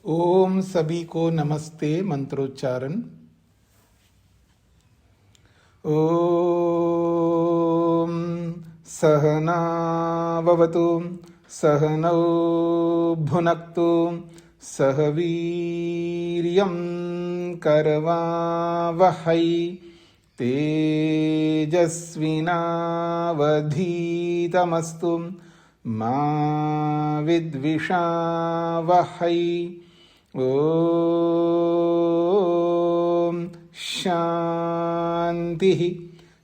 ओम सभी को नमस्ते मंत्रोच्चारण। ओम सहना भवतु सहनौ भुनक्तु सह वीर्यं करवावहै तेजस्विनावधीतमस्तु मा विद्विषावहै। ओम शांति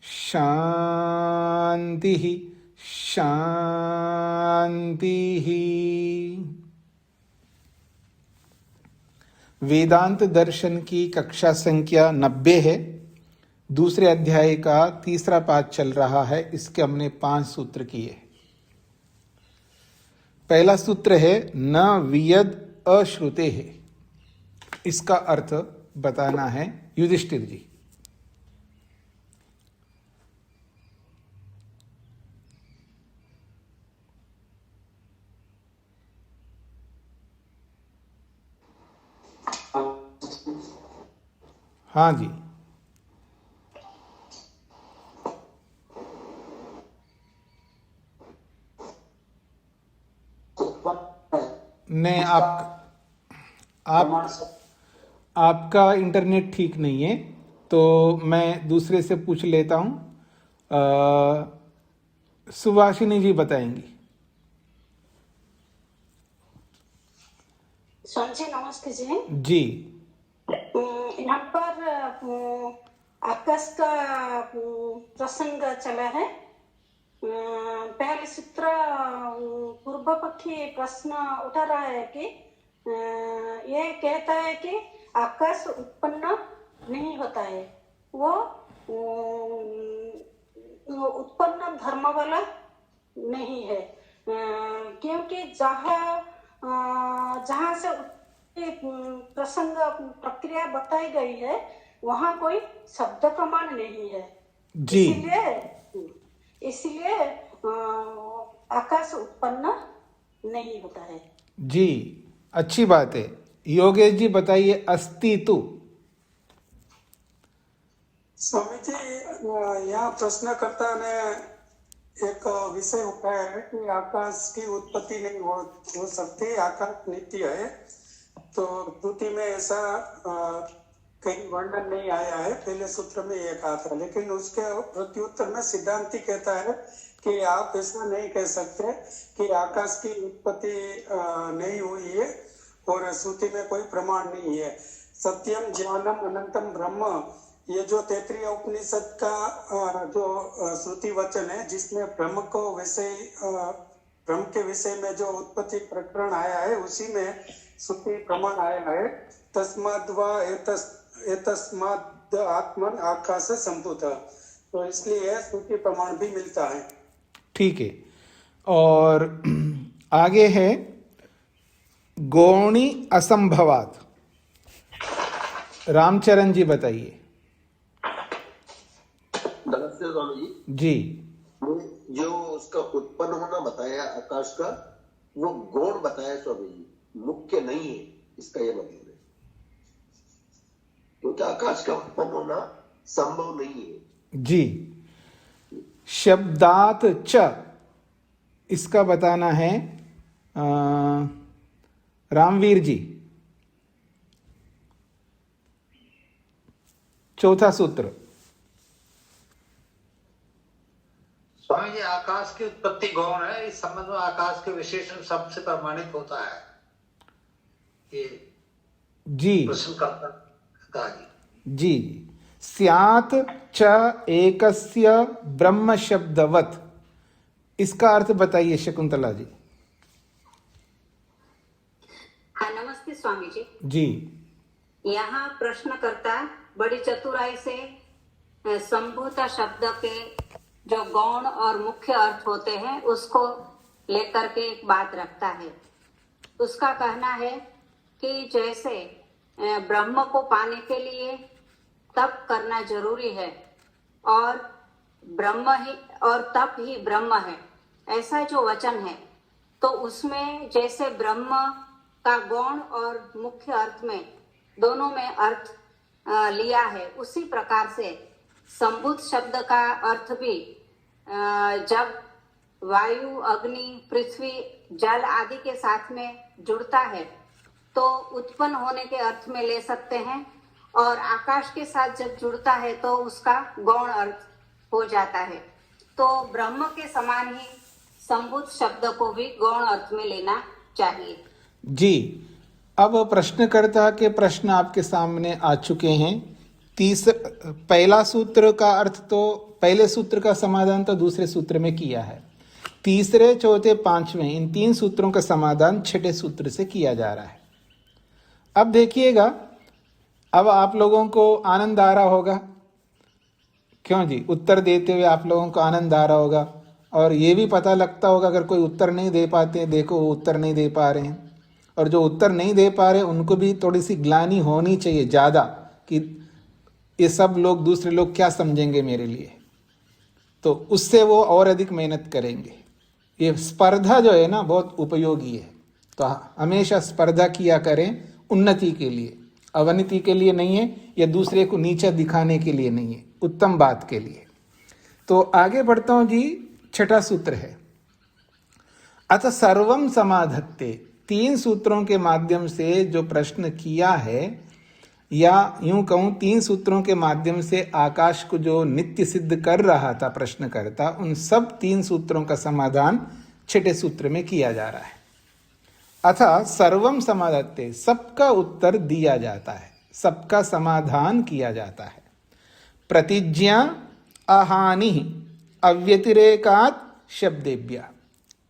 शांति शांति। वेदांत दर्शन की कक्षा संख्या 90 है। दूसरे अध्याय का तीसरा पाठ चल रहा है। इसके हमने 5 सूत्र किए। पहला सूत्र है न वियद अश्रुते है। इसका अर्थ बताना है युधिष्ठिर जी। हाँ जी। नहीं, आपका इंटरनेट ठीक नहीं है, तो मैं दूसरे से पूछ लेता हूँ। सुभाषिनी जी बताएंगी। स्वामी जी नमस्ते जी। जी। यहाँ पर आकाश का प्रसंग चला है। पहले सूत्र पूर्व पक्षी प्रश्न उठा रहा है कि ये कहता है कि आकाश उत्पन्न नहीं होता है, वो उत्पन्न धर्म वाला नहीं है, क्योंकि जहाँ से प्रसंग प्रक्रिया बताई गई है वहाँ कोई शब्द प्रमाण नहीं है। जी। इसलिए आकाश उत्पन्न नहीं होता है। जी, अच्छी बात है। योगेश जी बताइए अस्तित्व। स्वामी जी, यहाँ प्रश्नकर्ता ने एक विषय उठाया है कि आकाश की उत्पत्ति नहीं हो सकती, आकाश नित्य है। तो श्रुति में ऐसा कहीं वर्णन नहीं आया है। पहले सूत्र में ये कहा था, लेकिन उसके प्रत्युत्तर में सिद्धांती कहता है कि आप ऐसा नहीं कह सकते कि आकाश की उत्पत्ति नहीं हुई है और श्रुति में कोई प्रमाण नहीं है। सत्यम ज्ञानम अनंतम ब्रह्म, ये जो तैत्तिरीय उपनिषद का जो श्रुति वचन है, जिसमें ब्रह्म के विषय में जो उत्पत्ति प्रकरण आया है, उसी में श्रुति प्रमाण आया है। तस्माद्वा एतस्माद् आत्मन आकाश संभूत, तो इसलिए श्रुति प्रमाण भी मिलता है। ठीक है। और आगे है गौणी असंभवात। रामचरण जी बताइए। नमस्ते स्वामी जी। जी। जो उसका उत्पन्न होना बताया आकाश का, वो गौण बताया स्वामी जी, मुख्य नहीं है, इसका ये मतलब है। क्योंकि आकाश का उत्पन्न होना संभव नहीं है। जी। शब्दात च, इसका बताना है रामवीर जी। चौथा सूत्र। स्वामी जी, आकाश की उत्पत्ति गौण है। इस संबंध में आकाश के विशेषण शब्द से प्रमाणित होता है। ये जी प्रश्न करता जी। स्यात् च एकस्य ब्रह्म शब्दवत्, इसका अर्थ बताइए शकुंतला जी। हाँ नमस्ते स्वामी जी। जी। यहाँ प्रश्नकर्ता बड़ी चतुराई से संभूत शब्द के जो गौण और मुख्य अर्थ होते हैं उसको लेकर के एक बात रखता है। उसका कहना है कि जैसे ब्रह्म को पाने के लिए तप करना जरूरी है और ब्रह्म ही और तप ही ब्रह्म है, ऐसा जो वचन है, तो उसमें जैसे ब्रह्म का गौण और मुख्य अर्थ में दोनों में अर्थ लिया है, उसी प्रकार से संभूत शब्द का अर्थ भी जब वायु, अग्नि, पृथ्वी, जल आदि के साथ में जुड़ता है तो उत्पन्न होने के अर्थ में ले सकते हैं, और आकाश के साथ जब जुड़ता है तो उसका गौण अर्थ हो जाता है। तो ब्रह्म के समान ही संभूत शब्द को भी गौण अर्थ में लेना चाहिए। जी, अब प्रश्नकर्ता के प्रश्न आपके सामने आ चुके हैं। पहला सूत्र का अर्थ तो पहले सूत्र का समाधान तो दूसरे सूत्र में किया है, तीसरे, चौथे, पांचवें इन 3 सूत्रों का समाधान छठे सूत्र से किया जा रहा है। अब देखिएगा, अब आप लोगों को आनंद आ रहा होगा, क्यों जी? उत्तर देते हुए आप लोगों को आनंद आ रहा होगा, और ये भी पता लगता होगा अगर कोई उत्तर नहीं दे पाते, देखो वो उत्तर नहीं दे पा रहे हैं, और जो उत्तर नहीं दे पा रहे उनको भी थोड़ी सी ग्लानि होनी चाहिए ज़्यादा कि ये सब लोग, दूसरे लोग क्या समझेंगे मेरे लिए, तो उससे वो और अधिक मेहनत करेंगे। ये स्पर्धा जो है ना बहुत उपयोगी है, तो हमेशा स्पर्धा किया करें उन्नति के लिए, अवनति के लिए नहीं है, या दूसरे को नीचा दिखाने के लिए नहीं है, उत्तम बात के लिए। तो आगे बढ़ता हूँ जी, छठा सूत्र है अथ सर्वम समाधत्ते। 3 सूत्रों के माध्यम से जो प्रश्न किया है, या यूं कहूं 3 सूत्रों के माध्यम से आकाश को जो नित्य सिद्ध कर रहा था प्रश्नकर्ता, उन सब 3 सूत्रों का समाधान छठे सूत्र में किया जा रहा है। अथा सर्वम समाधत्ते, सबका उत्तर दिया जाता है, सबका समाधान किया जाता है। प्रतिज्ञा अहानि अव्यतिरेकात् शब्देभ्यः।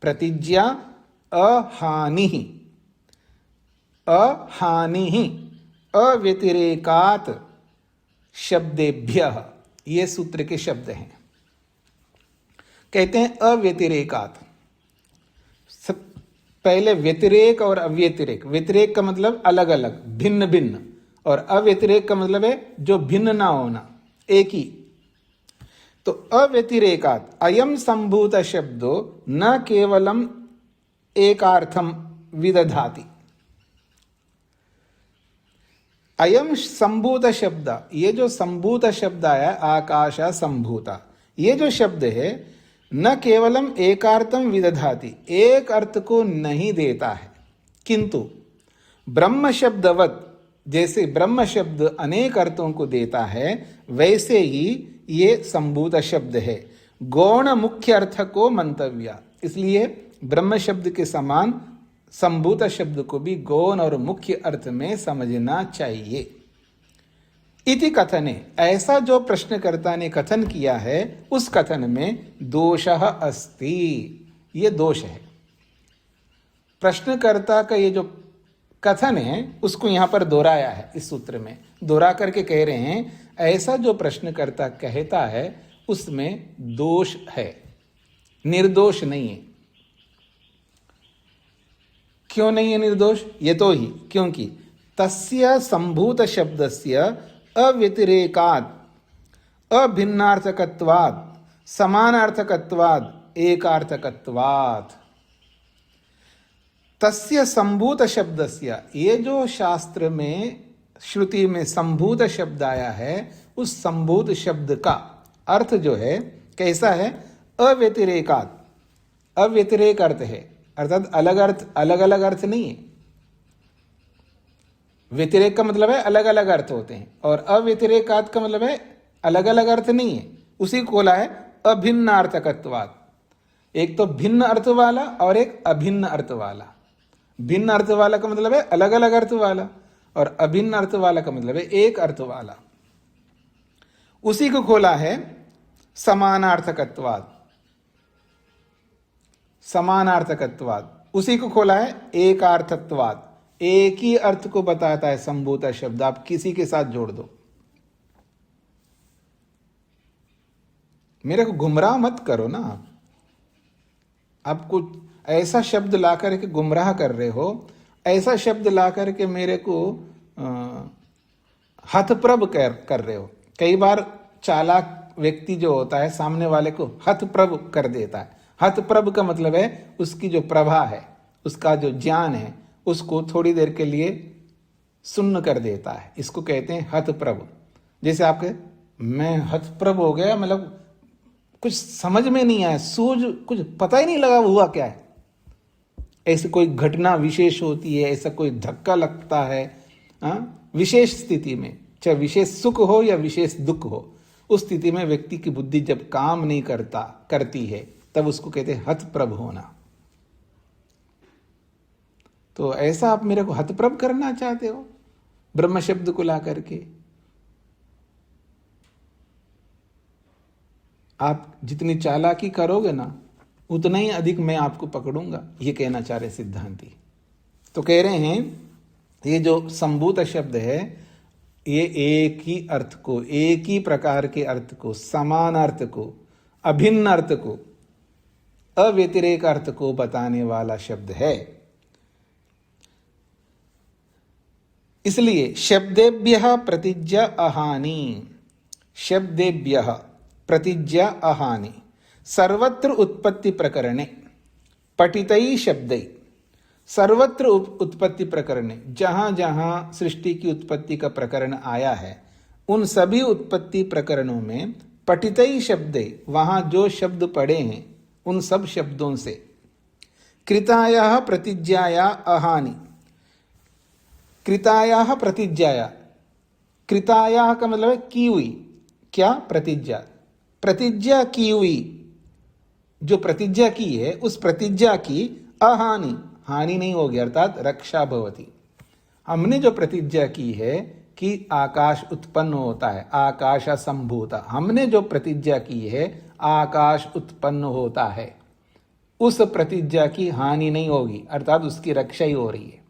प्रतिज्ञा अहानि अव्यतिरेकात् शब्देभ्यः, ये सूत्र के शब्द हैं। कहते हैं अव्यतिरेकात्। पहले व्यतिरेक और अव्यतिरेक। व्यतिरेक का मतलब अलग अलग, भिन्न भिन्न, और अव्यतिरेक का मतलब है जो भिन्न ना होना, एक ही। तो अव्यतिरेकात् अयम संभूत शब्दो न केवलम एकार्थम विदधाति। अयम संभूत शब्द, ये जो संभूत शब्द आया, आकाश संभूता, ये जो शब्द है न केवलम एकार्थम विदधाति, एक अर्थ को नहीं देता है, किंतु ब्रह्म शब्दवत, जैसे ब्रह्म शब्द अनेक अर्थों को देता है, वैसे ही ये संभूत शब्द है गौण मुख्य अर्थ को मंतव्य। इसलिए ब्रह्म शब्द के समान संभूत शब्द को भी गौण और मुख्य अर्थ में समझना चाहिए। इति कथने, ऐसा जो प्रश्नकर्ता ने कथन किया है, उस कथन में दोषः अस्ति, ये दोष है। प्रश्नकर्ता का ये जो कथन है उसको यहां पर दोहराया है, इस सूत्र में दोहरा करके कह रहे हैं ऐसा जो प्रश्नकर्ता कहता है उसमें दोष है, निर्दोष नहीं है। क्यों नहीं है निर्दोष? ये तो ही क्योंकि तस्य संभूत शब्दस्य अव्यतिरेकात् अभिन्नार्थकत्वात् समानार्थकत्वात् एकार्थकत्वात्। तस्य संभूत शब्दस्य, ये जो शास्त्र में श्रुति में संभूत शब्द आया है, उस संभूत शब्द का अर्थ जो है कैसा है? अव्यतिरेकात्, अव्यतिरेक अर्थ है, अर्थात अलग अर्थ, अलग अलग अर्थ नहीं है। व्यतिरेक का मतलब है अलग अलग अर्थ होते हैं, और अव्यतिरेकात् का मतलब है अलग अलग अर्थ नहीं है। उसी को बोला है अभिन्नार्थकत्वात्। एक तो भिन्न अर्थ वाला और एक अभिन्न अर्थ वाला। भिन्न अर्थ वाला का मतलब है अलग अलग अर्थ वाला, और अभिन्न अर्थ वाला का मतलब है एक अर्थ वाला। उसी को खोला है समानार्थकत्वात्, समानार्थकत्वात्। उसी को खोला है एकार्थत्वात्, एक ही अर्थ को बताता है संभूत शब्द, आप किसी के साथ जोड़ दो। मेरे को गुमराह मत करो ना, आप कुछ ऐसा शब्द ला करके गुमराह कर रहे हो, ऐसा शब्द ला करके मेरे को हतप्रभ कर रहे हो। कई बार चालाक व्यक्ति जो होता है सामने वाले को हतप्रभ कर देता है। हतप्रभ का मतलब है उसकी जो प्रभा है, उसका जो ज्ञान है उसको थोड़ी देर के लिए सुन्न कर देता है। इसको कहते हैं हतप्रभ। जैसे आपके मैं हतप्रभ हो गया, मतलब कुछ समझ में नहीं आया, सूझ कुछ पता ही नहीं लगा हुआ क्या है। ऐसी कोई घटना विशेष होती है, ऐसा कोई धक्का लगता है विशेष स्थिति में, चाहे विशेष सुख हो या विशेष दुख हो, उस स्थिति में व्यक्ति की बुद्धि जब काम नहीं करती है, तब उसको कहते हैं हतप्रभ होना। तो ऐसा आप मेरे को हतप्रभ करना चाहते हो ब्रह्म शब्द को ला करके? आप जितनी चालाकी करोगे ना, उतना ही अधिक मैं आपको पकड़ूंगा, ये कहना चाह रहे सिद्धांती। तो कह रहे हैं ये जो संभूत शब्द है, ये एक ही अर्थ को, एक ही प्रकार के अर्थ को, समान अर्थ को, अभिन्न अर्थ को, अव्यतिरेक अर्थ को बताने वाला शब्द है। इसलिए शब्देभ्यः प्रतिज्ञा अहानि, शब्देभ्यः प्रतिज्ञा अहानि सर्वत्र उत्पत्ति प्रकरणे पठितै शब्दै। सर्वत्र उत्पत्ति प्रकरणे, जहां जहां सृष्टि की उत्पत्ति का प्रकरण आया है, उन सभी उत्पत्ति प्रकरणों में पठितै शब्दै, वहां जो शब्द पढ़े हैं उन सब शब्दों से कृतायाः प्रतिज्ञाया अहानि, कृतायाः प्रतिज्ञाया, कृतायाः का मतलब है की हुई, क्या? प्रतिज्ञा, प्रतिज्ञा की हुई, जो प्रतिज्ञा की है उस प्रतिज्ञा की अहानि, हानि नहीं होगी, अर्थात रक्षा भवति। हमने जो प्रतिज्ञा की है कि आकाश उत्पन्न होता है, आकाश संभूता, हमने जो प्रतिज्ञा की है आकाश उत्पन्न होता है, उस प्रतिज्ञा की हानि नहीं होगी, अर्थात उसकी रक्षा ही हो रही है।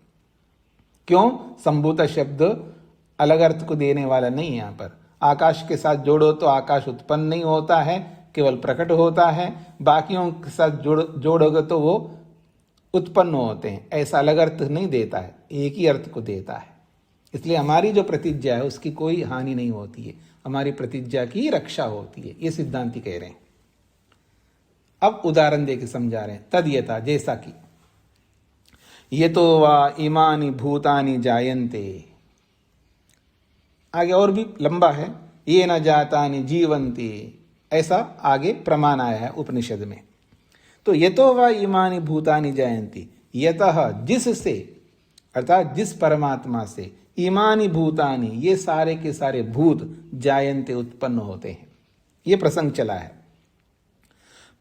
क्यों? संभूता शब्द अलग अर्थ को देने वाला नहीं है। यहाँ पर आकाश के साथ जोड़ो तो आकाश उत्पन्न नहीं होता है, केवल प्रकट होता है। बाकियों के साथ जोड़ोगे तो वो उत्पन्न होते हैं, ऐसा अलग अर्थ नहीं देता है, एक ही अर्थ को देता है। इसलिए हमारी जो प्रतिज्ञा है उसकी कोई हानि नहीं होती है, हमारी प्रतिज्ञा की रक्षा होती है, ये सिद्धांती कह रहे हैं। अब उदाहरण देके समझा रहे हैं। तद यथा, जैसा कि यतो वा इमानि भूतानि जायन्ते, आगे और भी लंबा है, ये न जातानि जीवन्ति, ऐसा आगे प्रमाण आया है उपनिषद में। तो यतो वा इमानि भूतानि जायन्ति, यतः जिससे, अर्थात जिस परमात्मा से, इमानि भूतानि, ये सारे के सारे भूत, जायन्ते उत्पन्न होते हैं। ये प्रसंग चला है।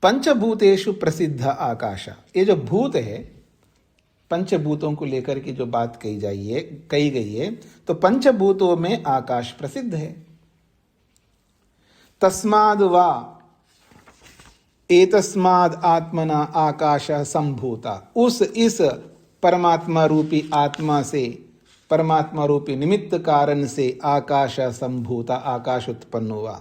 पंचभूतेषु प्रसिद्ध आकाश, ये जो भूत है, पंचभूतों को लेकर के जो बात कही गई है, तो पंचभूतों में आकाश प्रसिद्ध है। तस्माद् वा एतस्माद् आत्मना आकाश संभूता, इस परमात्मा रूपी आत्मा से, परमात्मा रूपी निमित्त कारण से आकाश संभूता, आकाश उत्पन्न हुआ।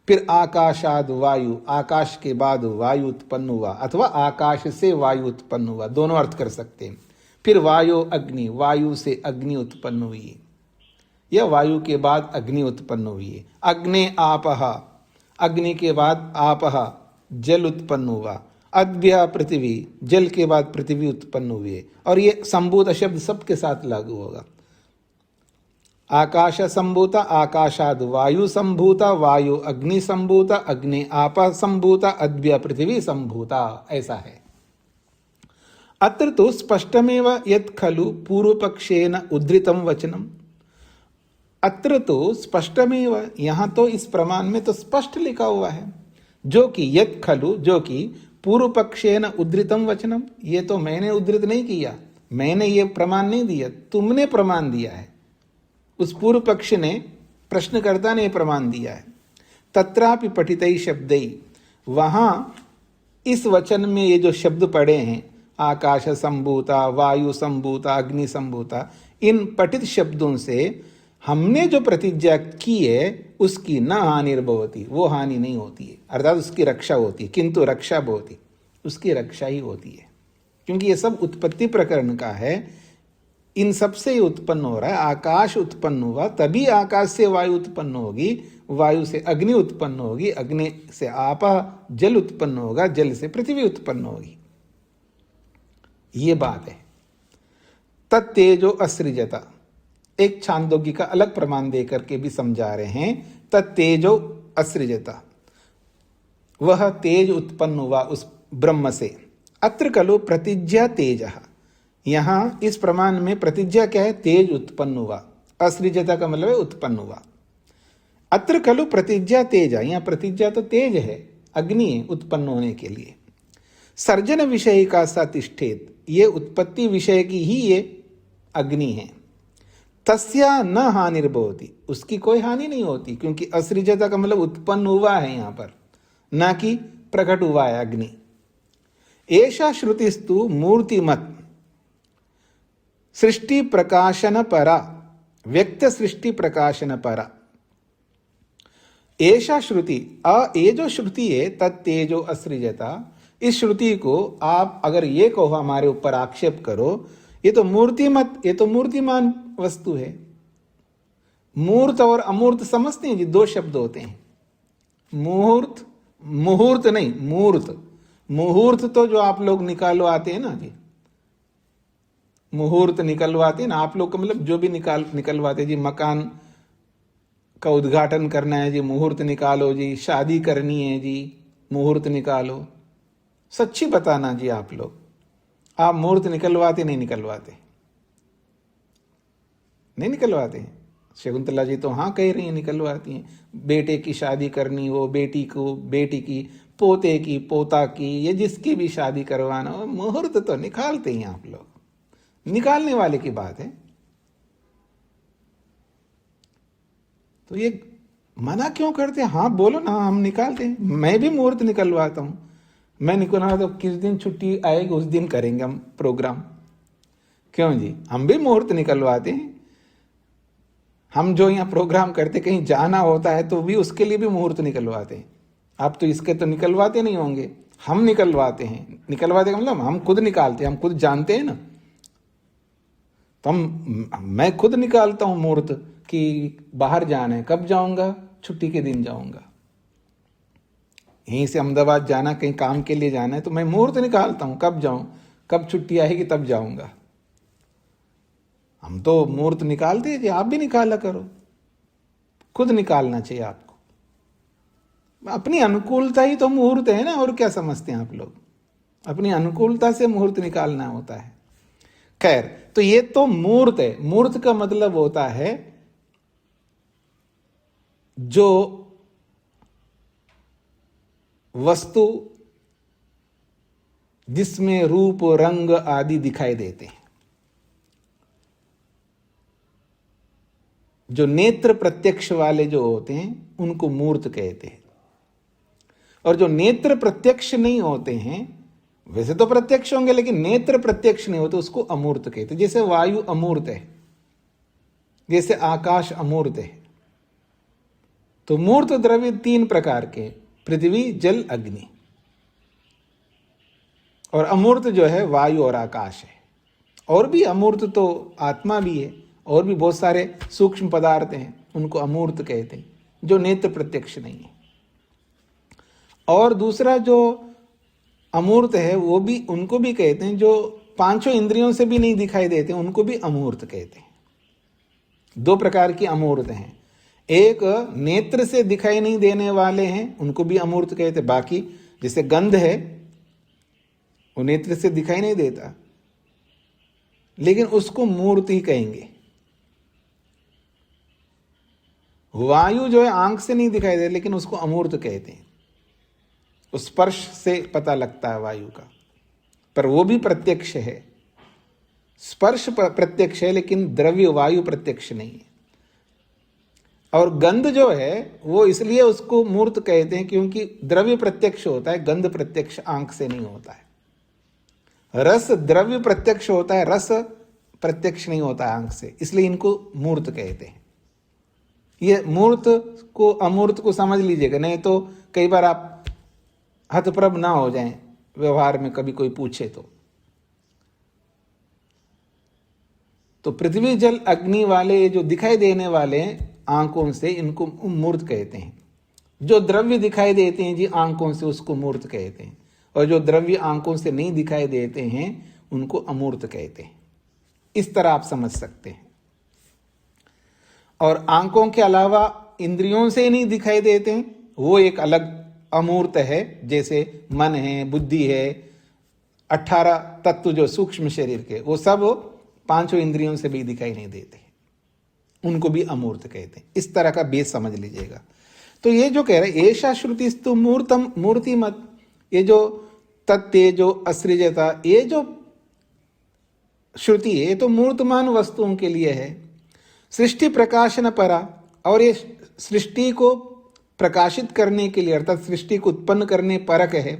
फिर आकाशाद वायु, आकाश के बाद वायु उत्पन्न हुआ, अथवा आकाश से वायु उत्पन्न हुआ, दोनों अर्थ कर सकते हैं। फिर वायु अग्नि, वायु से अग्नि उत्पन्न हुई, या वायु के बाद अग्नि उत्पन्न हुई। अग्नि आपः, अग्नि के बाद आपः जल उत्पन्न हुआ। अद्भ्य पृथ्वी, जल के बाद पृथ्वी उत्पन्न हुई। और ये संभूत शब्द सबके साथ लागू होगा। आकाश संभूता, आकाशाद वायु संभूता, वायु अग्नि संभूता, अग्नि आपः संभूता, अद्भ्य पृथ्वी संभूता, ऐसा है। अत्र तो स्पष्टमेव यत् खलु पूर्वपक्षेन उद्धृतं वचनम, अत्र तो स्पष्टमेव, यहाँ तो इस प्रमाण में तो स्पष्ट लिखा हुआ है, जो कि यत् खलु, जो कि पूर्वपक्षेन उद्धृतं वचनम, ये तो मैंने उद्धृत नहीं किया, मैंने ये प्रमाण नहीं दिया, तुमने प्रमाण दिया है। उस पूर्व पक्ष ने, प्रश्नकर्ता ने प्रमाण दिया है। तत्रापि पठितै शब्दै, वहाँ इस वचन में ये जो शब्द पढ़े हैं, आकाश संभूता, वायु संभूता, अग्नि संभूता, इन पठित शब्दों से हमने जो प्रतिज्ञा की है उसकी न हानिर्भवति, वो हानि नहीं होती है, अर्थात उसकी रक्षा होती है। किंतु रक्षा भवति, उसकी रक्षा ही होती है, क्योंकि ये सब उत्पत्ति प्रकरण का है। इन सब से ही उत्पन्न हो रहा है। आकाश उत्पन्न हुआ तभी आकाश से वायु उत्पन्न होगी, वायु से अग्नि उत्पन्न होगी, अग्नि से आपः जल उत्पन्न होगा, जल से पृथ्वी उत्पन्न होगी। ये बात है। तत्तेजो असृजता। एक छांदोग्य का अलग प्रमाण दे करके भी समझा रहे हैं, तत्तेजो असृजता, वह तेज उत्पन्न हुआ उस ब्रह्म से। अत्र खलु प्रतिज्ञा तेजः, यहां इस प्रमाण में प्रतिज्ञा क्या है? तेज उत्पन्न हुआ। असृजता का मतलब है उत्पन्न हुआ। अत्र खलु प्रतिज्ञा तेजा, यहां प्रतिज्ञा तो तेज है, अग्नि है उत्पन्न होने के लिए। सर्जन विषय का सा तिष्ठेत, ये उत्पत्ति विषय की ही ये अग्नि है। तस्या न हानिर्भवति, उसकी कोई हानि नहीं होती, क्योंकि असृजता का मतलब उत्पन्न हुआ है यहां पर, ना कि प्रकट हुआ है अग्नि। एषा श्रुतिस्तु मूर्तिमत सृष्टि प्रकाशन परा, व्यक्त सृष्टि प्रकाशन परा। एषा श्रुति, ये जो श्रुति है तत्तेजो असृजता, इस श्रुति को आप अगर ये कहो, हमारे ऊपर आक्षेप करो, ये तो मूर्तिमत, ये तो मूर्तिमान वस्तु है। मूर्त और अमूर्त समझते हैं जी, दो शब्द होते हैं। मुहूर्त, मुहूर्त नहीं, मूर्त। मुहूर्त तो जो आप लोग निकालवाते हैं ना जी, मुहूर्त निकलवाते हैं ना आप लोग का, मतलब जो भी निकलवाते जी, मकान का उद्घाटन करना है जी, मुहूर्त निकालो जी, शादी करनी है जी, मुहूर्त निकालो। सच्ची बताना जी, आप लोग, आप मुहूर्त निकलवाते नहीं निकलवाते? नहीं निकलवाते हैं। शकुंतला जी तो हाँ कह रही हैं, निकलवाती हैं। बेटे की शादी करनी हो, बेटी को, बेटी की, पोते की, पोता की, ये जिसकी भी शादी करवाना हो, मुहूर्त तो निकालते ही आप लोग। निकालने वाले की बात है। तो ये मना क्यों करते हैं? हाँ बोलो ना, हम निकालते हैं। मैं भी मुहूर्त निकलवाता हूं। मैं निकलवा तो किस दिन छुट्टी आएगी उस दिन करेंगे हम प्रोग्राम। क्यों जी, हम भी मुहूर्त निकलवाते हैं। हम जो यहाँ प्रोग्राम करते, कहीं जाना होता है तो भी उसके लिए भी मुहूर्त निकलवाते हैं। आप तो इसके तो निकलवाते नहीं होंगे, हम निकलवाते हैं। निकलवाते का मतलब हम खुद निकालते हैं, हम खुद जानते हैं ना। तो मैं खुद निकालता हूं मुहूर्त कि बाहर जाना है, कब जाऊंगा? छुट्टी के दिन जाऊंगा। यहीं से अहमदाबाद जाना, कहीं काम के लिए जाना है, तो मैं मुहूर्त निकालता हूं, कब जाऊं, कब छुट्टी आएगी तब जाऊंगा। हम तो मुहूर्त निकालते हैं, आप भी निकाला करो। खुद निकालना चाहिए आपको। अपनी अनुकूलता ही तो मुहूर्त है ना, और क्या समझते हैं आप लोग? अपनी अनुकूलता से मुहूर्त निकालना होता है। खैर, तो ये तो मूर्त है। मूर्त का मतलब होता है जो वस्तु जिसमें रूप, रंग आदि दिखाई देते हैं, जो नेत्र प्रत्यक्ष वाले जो होते हैं उनको मूर्त कहते हैं। और जो नेत्र प्रत्यक्ष नहीं होते हैं, वैसे तो प्रत्यक्ष होंगे लेकिन नेत्र प्रत्यक्ष नहीं होते, उसको अमूर्त कहते हैं। जैसे वायु अमूर्त है, जैसे आकाश अमूर्त है। तो मूर्त द्रव्य तीन प्रकार के, पृथ्वी, जल, अग्नि। और अमूर्त जो है वायु और आकाश है। और भी अमूर्त तो आत्मा भी है, और भी बहुत सारे सूक्ष्म पदार्थ हैं, उनको अमूर्त कहते हैं, जो नेत्र प्रत्यक्ष नहीं है। और दूसरा जो अमूर्त है, वो भी, उनको भी कहते हैं जो पांचों इंद्रियों से भी नहीं दिखाई देते, उनको भी अमूर्त कहते हैं। दो प्रकार की अमूर्त हैं। एक नेत्र से दिखाई नहीं देने वाले हैं, उनको भी अमूर्त कहते हैं। बाकी जैसे गंध है, वो नेत्र से दिखाई नहीं देता, लेकिन उसको मूर्त ही कहेंगे। वायु जो है आंख से नहीं दिखाई दे, लेकिन उसको अमूर्त कहते हैं। स्पर्श से पता लगता है वायु का, पर वो भी प्रत्यक्ष है। स्पर्श प्रत्यक्ष है, लेकिन द्रव्य वायु प्रत्यक्ष नहीं है। और गंध जो है वो इसलिए उसको मूर्त कहते हैं क्योंकि द्रव्य प्रत्यक्ष होता है, गंध प्रत्यक्ष आंख से नहीं होता है। रस द्रव्य प्रत्यक्ष होता है, रस प्रत्यक्ष नहीं होता है आंख से, इसलिए इनको मूर्त कहते हैं। ये मूर्त को अमूर्त को समझ लीजिएगा, नहीं तो कई बार आप हतप्रभ ना हो जाएं व्यवहार में, कभी कोई पूछे तो पृथ्वी, जल, अग्नि वाले जो दिखाई देने वाले हैं आंखों से, इनको मूर्त कहते हैं। जो द्रव्य दिखाई देते हैं जी आंखों से, उसको मूर्त कहते हैं। और जो द्रव्य आंखों से नहीं दिखाई देते हैं, उनको अमूर्त कहते हैं। इस तरह आप समझ सकते हैं। और आंखों के अलावा इंद्रियों से नहीं दिखाई देते हैं, वो एक अलग अमूर्त है, जैसे मन है, बुद्धि है, 18 तत्व जो सूक्ष्म शरीर के, वो सब पांचों इंद्रियों से भी दिखाई नहीं देते, उनको भी अमूर्त कहते हैं। इस तरह का बेस समझ लीजिएगा। तो ये जो कह रहे हैं ऐसा श्रुतिस्तु मूर्तम मूर्तिमत, ये जो तत्ते जो असृजता, ये जो श्रुति है ये तो मूर्तमान वस्तुओं के लिए है। सृष्टि प्रकाशन परा, और ये सृष्टि को प्रकाशित करने के लिए अर्थात सृष्टि को उत्पन्न करने परक है।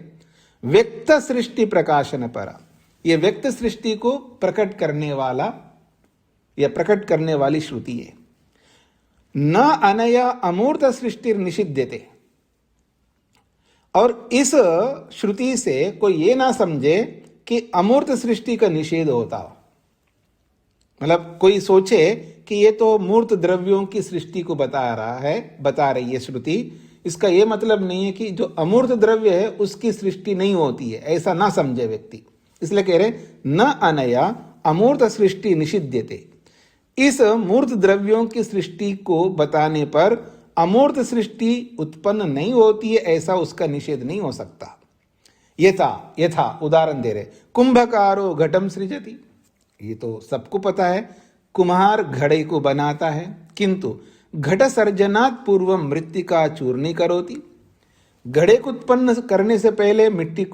व्यक्त सृष्टि प्रकाशन परा, ये व्यक्त सृष्टि को प्रकट करने वाला या प्रकट करने वाली श्रुति है। न अनया अमूर्त सृष्टि निषिध्यते, और इस श्रुति से कोई ये ना समझे कि अमूर्त सृष्टि का निषेध होता हो। मतलब कोई सोचे कि ये तो मूर्त द्रव्यों की सृष्टि को बता रही है श्रुति, इसका ये मतलब नहीं है कि जो अमूर्त द्रव्य है उसकी सृष्टि नहीं होती है, ऐसा ना समझे व्यक्ति। इसलिए कह रहे न अनया अमूर्त सृष्टि निषिध्यते, इस मूर्त द्रव्यों की सृष्टि को बताने पर अमूर्त सृष्टि उत्पन्न नहीं होती है, ऐसा उसका निषेध नहीं हो सकता। यथा उदाहरण दे रहे, कुंभकारो घटम सृजति, ये तो सबको पता है, कुम्हार घड़े को बनाता है, किंतु घट सर्जनात् पूर्व मृत्तिका चूर्णी करोति, घड़े को उत्पन्न करने से पहले मिट्टी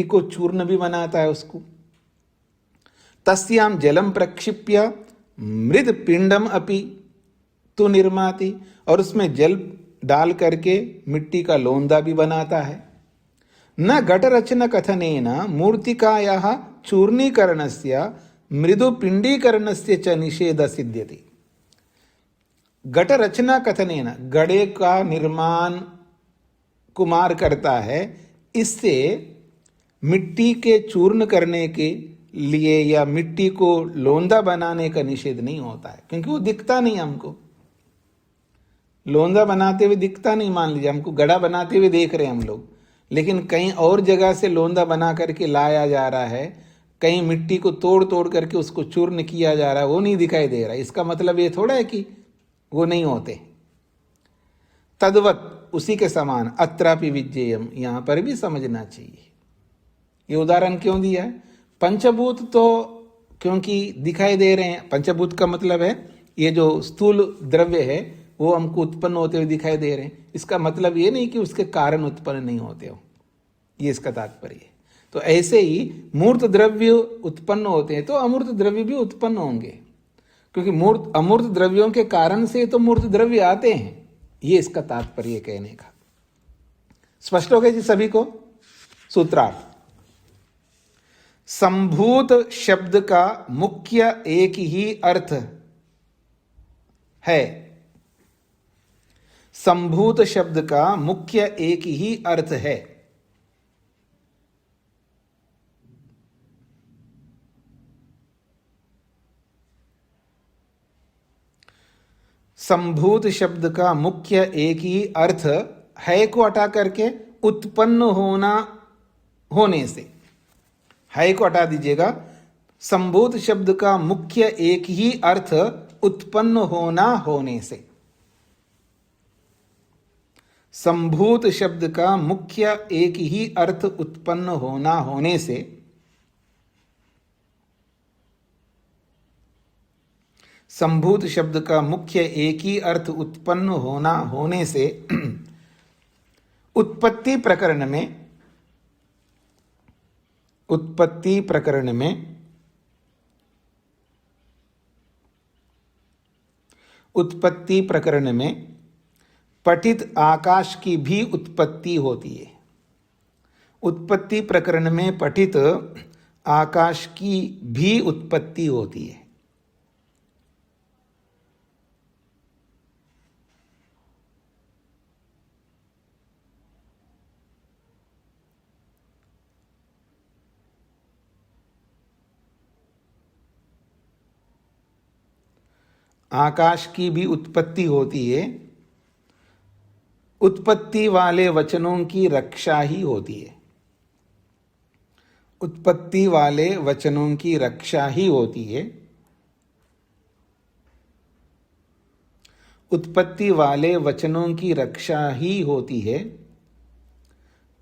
को चूर्ण भी बनाता है उसको। तस्याम जलम प्रक्षिप्य मृद पिंडम अपि तु निर्माति, और उसमें जल डाल करके मिट्टी का लोंदा भी बनाता है। न घट रचना कथनेन मूर्तिकायाः चूर्णीकरणस्य मृदु पिंडीकरणस्य च निषेध सिद्ध्यति। घट रचना कथनेन, घड़े का निर्माण कुम्हार करता है, इससे मिट्टी के चूर्ण करने के लिए या मिट्टी को लोंदा बनाने का निषेध नहीं होता है, क्योंकि वो दिखता नहीं हमको। लोंदा बनाते हुए दिखता नहीं, मान लीजिए हमको घड़ा बनाते हुए देख रहे हैं हम लोग, लेकिन कहीं और जगह से लोंदा बना करके लाया जा रहा है, कहीं मिट्टी को तोड़ तोड़ करके उसको चूर्ण किया जा रहा है, वो नहीं दिखाई दे रहा है। इसका मतलब ये थोड़ा है कि वो नहीं होते। तद्वत, उसी के समान, अत्रापि विज्ञेयम, यहां पर भी समझना चाहिए। ये उदाहरण क्यों दिया है? पंचभूत तो क्योंकि दिखाई दे रहे हैं, पंचभूत का मतलब है ये जो स्थूल द्रव्य है वो हमको उत्पन्न होते हुए दिखाई दे रहे हैं। इसका मतलब ये नहीं कि उसके कारण उत्पन्न नहीं होते हो, ये इसका तात्पर्य है। तो ऐसे ही मूर्त द्रव्य उत्पन्न होते हैं तो अमूर्त द्रव्य भी उत्पन्न होंगे, क्योंकि अमूर्त द्रव्यों के कारण से तो मूर्त द्रव्य आते हैं, ये इसका तात्पर्य कहने का। स्पष्ट हो गया जी सभी को? सूत्रार्थ, संभूत शब्द का मुख्य एक ही अर्थ है। संभूत शब्द का मुख्य एक ही अर्थ है। संभूत शब्द का मुख्य एक ही अर्थ है को हटा करके उत्पन्न होने से, है को हटा दीजिएगा। संभूत शब्द का मुख्य एक ही अर्थ उत्पन्न होने से, संभूत शब्द का मुख्य एक ही अर्थ उत्पन्न होने से, संभूत शब्द का मुख्य एक ही अर्थ उत्पन्न होने से उत्पत्ति प्रकरण में पठित आकाश की भी उत्पत्ति होती है। उत्पत्ति प्रकरण में पठित आकाश की भी उत्पत्ति होती है। आकाश की भी उत्पत्ति होती है। उत्पत्ति वाले वचनों की रक्षा ही होती है। उत्पत्ति वाले वचनों की रक्षा ही होती है। उत्पत्ति वाले वचनों की रक्षा ही होती है,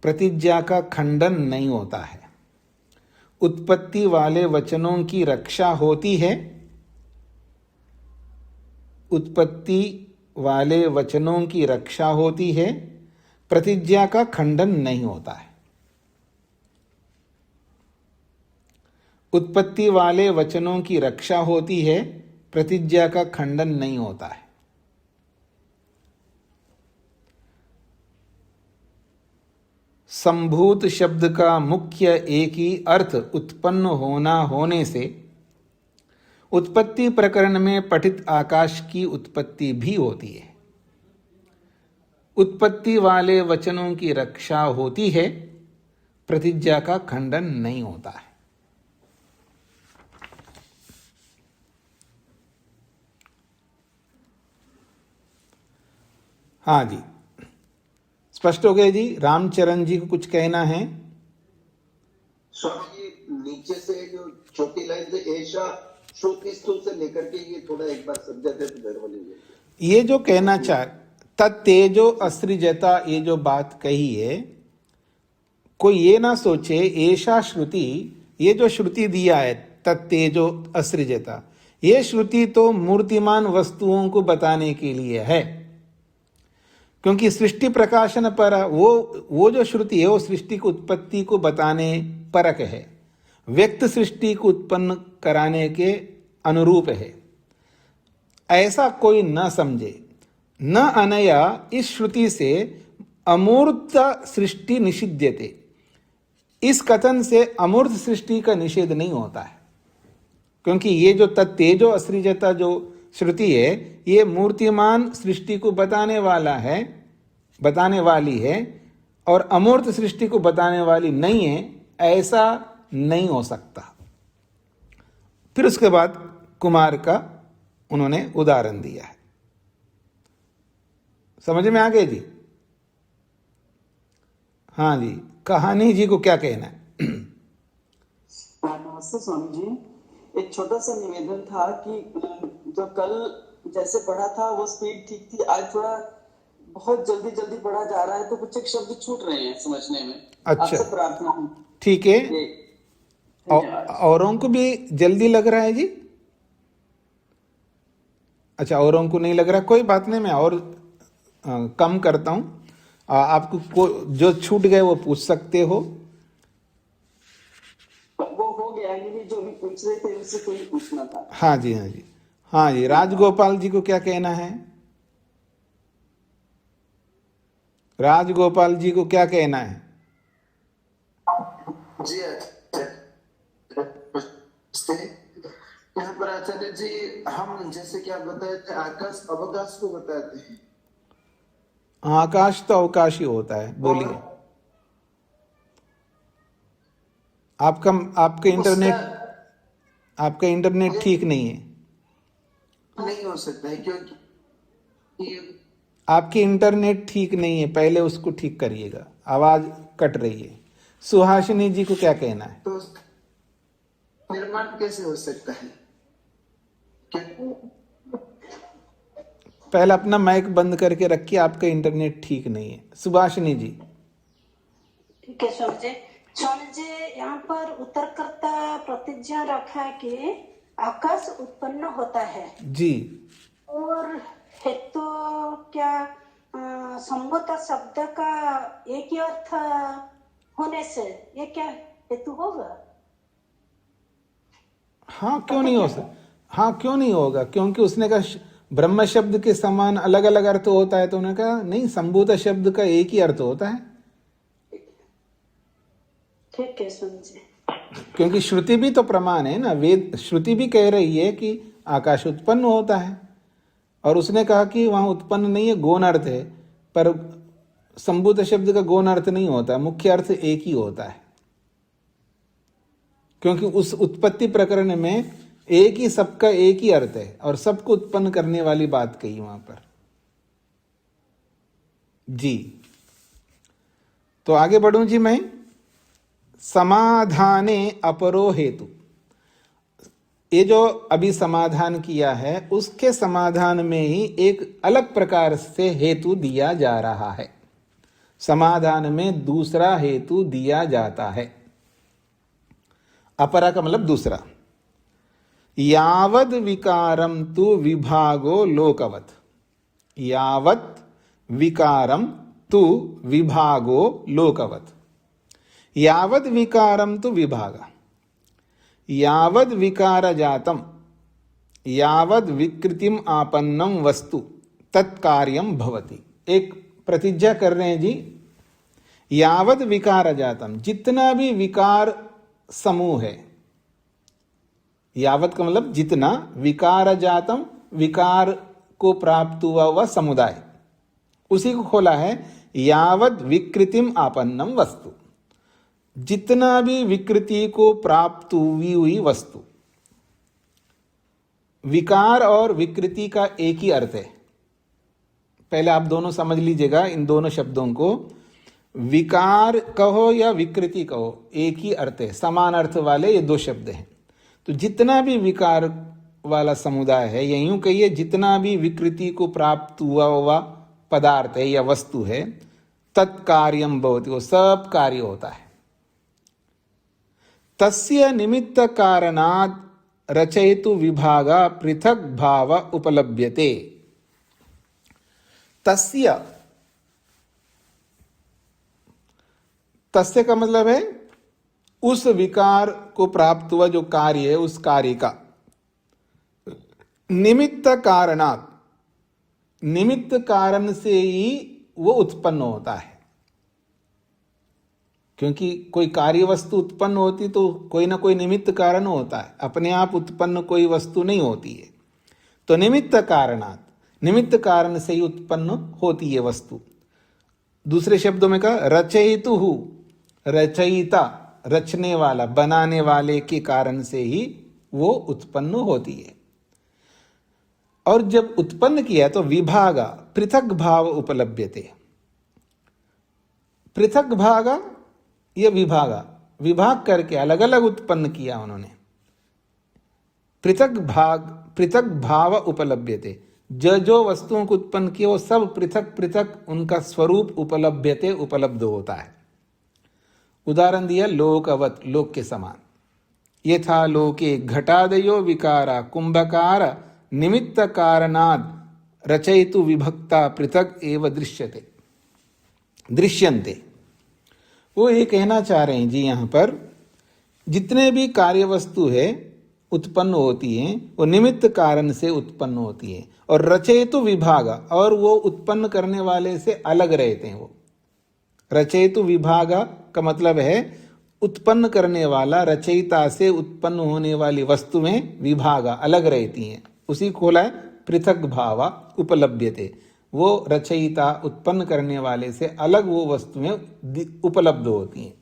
प्रतिज्ञा का खंडन नहीं होता है। उत्पत्ति वाले वचनों की रक्षा होती है, उत्पत्ति वाले वचनों की रक्षा होती है, प्रतिज्ञा का खंडन नहीं होता है। उत्पत्ति वाले वचनों की रक्षा होती है, प्रतिज्ञा का खंडन नहीं होता है। संभूत शब्द का मुख्य एक ही अर्थ उत्पन्न होना होने से उत्पत्ति प्रकरण में पठित आकाश की उत्पत्ति भी होती है। उत्पत्ति वाले वचनों की रक्षा होती है, प्रतिज्ञा का खंडन नहीं होता है। हाँ जी, स्पष्ट हो गया जी। रामचरण जी को कुछ कहना है। स्वामी जी, नीचे से जो छोटी लाइन से ऐसा श्रुति स्थूल से लेकर के ये थोड़ा एक बार समझा दे तो मेरे वाली ये जो कहना चाह तत्तेजो असृजता, ये जो बात कही है, कोई ये ना सोचे ऐसा श्रुति, ये जो श्रुति दिया है तत्तेजो असृजता, ये श्रुति तो मूर्तिमान वस्तुओं को बताने के लिए है। क्योंकि सृष्टि प्रकाशन पर वो जो श्रुति है वो सृष्टि की उत्पत्ति को बताने परक है, व्यक्त सृष्टि को उत्पन्न कराने के अनुरूप है। ऐसा कोई न समझे। न अनया, इस श्रुति से अमूर्त सृष्टि निषिध्यते, इस कथन से अमूर्त सृष्टि का निषेध नहीं होता है। क्योंकि ये जो तत्तेजो असृजता जो श्रुति है, ये मूर्तिमान सृष्टि को बताने वाली है और अमूर्त सृष्टि को बताने वाली नहीं है, ऐसा नहीं हो सकता। फिर उसके बाद कुमार का उन्होंने उदाहरण दिया है। समझ में आ गए जी? हाँ जी, कहानी जी को क्या कहना है? नमस्ते स्वामी जी, एक छोटा सा निवेदन था कि जो कल जैसे पढ़ा था वो स्पीड ठीक थी, आज थोड़ा बहुत जल्दी जल्दी पढ़ा जा रहा है तो कुछ एक शब्द छूट रहे हैं समझने में। अच्छा, आपसे प्रार्थना है। ठीक है। औरों को भी जल्दी लग रहा है जी? अच्छा, औरों को नहीं लग रहा, कोई बात नहीं, मैं और कम करता हूं। आपको जो छूट गए वो पूछ सकते हो। वो हो गया, ये जो भी पूछ रहे थे उससे कोई पूछना था। हाँ जी, हाँ जी, हाँ जी। राजगोपाल जी को क्या कहना है? राजगोपाल जी को क्या कहना है? जी यहाँ पर आचार्य जी, हम जैसे कि आप बताए थे आकाश अवकाश को बताते हैं। आकाश तो अवकाश ही होता है। बोलिए। आपका इंटरनेट ठीक नहीं है। नहीं हो सकता है क्योंकि आपकी इंटरनेट ठीक नहीं है, पहले उसको ठीक करिएगा, आवाज कट रही है। सुहासिनी जी को क्या कहना है? तो निर्माण कैसे हो सकता है? पहले अपना माइक बंद करके रखिए, आपका इंटरनेट ठीक नहीं है। सुभाषिनी जी। ठीक है स्वामी जी। स्वामी जी, यहाँ पर उत्तरकर्ता प्रतिज्ञा रखा है कि आकाश उत्पन्न होता है जी, और हेतु क्या संभवतः शब्द का एक ही अर्थ होने से ये क्या हेतु होगा? हाँ क्यों नहीं हो सकता? हाँ क्यों नहीं होगा? क्योंकि उसने कहा ब्रह्म शब्द के समान अलग अलग अर्थ होता है, तो उन्होंने कहा नहीं, संभूत शब्द का एक ही अर्थ होता है। ठीक है स्वामी जी। क्योंकि श्रुति भी तो प्रमाण है ना, वेद श्रुति भी कह रही है कि आकाश उत्पन्न होता है, और उसने कहा कि वहां उत्पन्न नहीं है, गौण अर्थ है, पर संभूत शब्द का गौण अर्थ नहीं होता, मुख्य अर्थ एक ही होता है। क्योंकि उस उत्पत्ति प्रकरण में एक ही, सबका एक ही अर्थ है और सबको उत्पन्न करने वाली बात कही वहां पर जी। तो आगे बढ़ूं जी मैं। समाधाने अपरो हेतु, ये जो अभी समाधान किया है उसके समाधान में ही एक अलग प्रकार से हेतु दिया जा रहा है। समाधान में दूसरा हेतु दिया जाता है। अपरा का मतलब दूसरा। यावद विकारम तु विभागो लोकवत, यावत विकारम तु विभागो लोकवत। यावद विकारम तु विभागा, यावद विकार जातम, यावद विकृतिम आपन्नम वस्तु तत्कार्यम भवति। एक प्रतिज्ञा कर रहे हैं जी, यावद विकार जातम, जितना भी विकार समूह है, यावत का मतलब जितना, विकार जातम विकार को प्राप्त हुआ हुआ समुदाय, उसी को खोला है यावद विकृतिम आपन्नम वस्तु, जितना भी विकृति को प्राप्त हुई वस्तु। विकार और विकृति का एक ही अर्थ है, पहले आप दोनों समझ लीजिएगा इन दोनों शब्दों को। विकार कहो या विकृति कहो, एक ही अर्थ है, समान अर्थ वाले ये दो शब्द हैं। तो जितना भी विकार वाला समुदाय है, या यूं कहिए जितना भी विकृति को प्राप्त हुआ हुआ पदार्थ है या वस्तु है, तत्कार्यम भवति, वो सब कार्य होता है। तस्य निमित्त कारणात् रचयितु विभागा पृथक भाव उपलभ्यते। तस्य, तस्य का मतलब है उस विकार को प्राप्त हुआ जो कार्य है, उस कार्य का निमित्त कारणात्, निमित्त कारण से ही वो उत्पन्न होता है। क्योंकि कोई कार्य वस्तु उत्पन्न होती तो कोई ना कोई निमित्त कारण होता है, अपने आप उत्पन्न कोई वस्तु नहीं होती है। तो निमित्त कारणात्, निमित्त कारण से ही उत्पन्न होती है वस्तु। दूसरे शब्दों में कहा रचयितुहु, रचयिता रचने वाला, बनाने वाले के कारण से ही वो उत्पन्न होती है। और जब उत्पन्न किया तो विभागा पृथक भाव उपलभ्यते। पृथक भागा, ये विभागा, विभाग करके अलग अलग उत्पन्न किया उन्होंने। पृथक भाव उपलभ्यते, जो वस्तुओं को उत्पन्न किया वो सब पृथक पृथक उनका स्वरूप उपलभ्यते, उपलब्ध होता है। उदाहरण दिया लोकवत, लोक के समान। यथा लोके घटादयो विकारा कुंभकार निमित्त कारणात् रचयितु विभक्ता पृथक एव दृश्यते, दृश्यन्ते। वो ये कहना चाह रहे हैं जी यहाँ पर, जितने भी कार्य वस्तु है उत्पन्न होती हैं वो निमित्त कारण से उत्पन्न होती है। और रचयितु विभागा, और वो उत्पन्न करने वाले से अलग रहते हैं। वो रचयितु विभागा का मतलब है उत्पन्न करने वाला, रचयिता से उत्पन्न होने वाली वस्तुएं विभागा अलग रहती हैं, उसी को खोला है पृथक भावा उपलभ्यते। वो रचयिता उत्पन्न करने वाले से अलग वो वस्तुएं उपलब्ध होती हैं।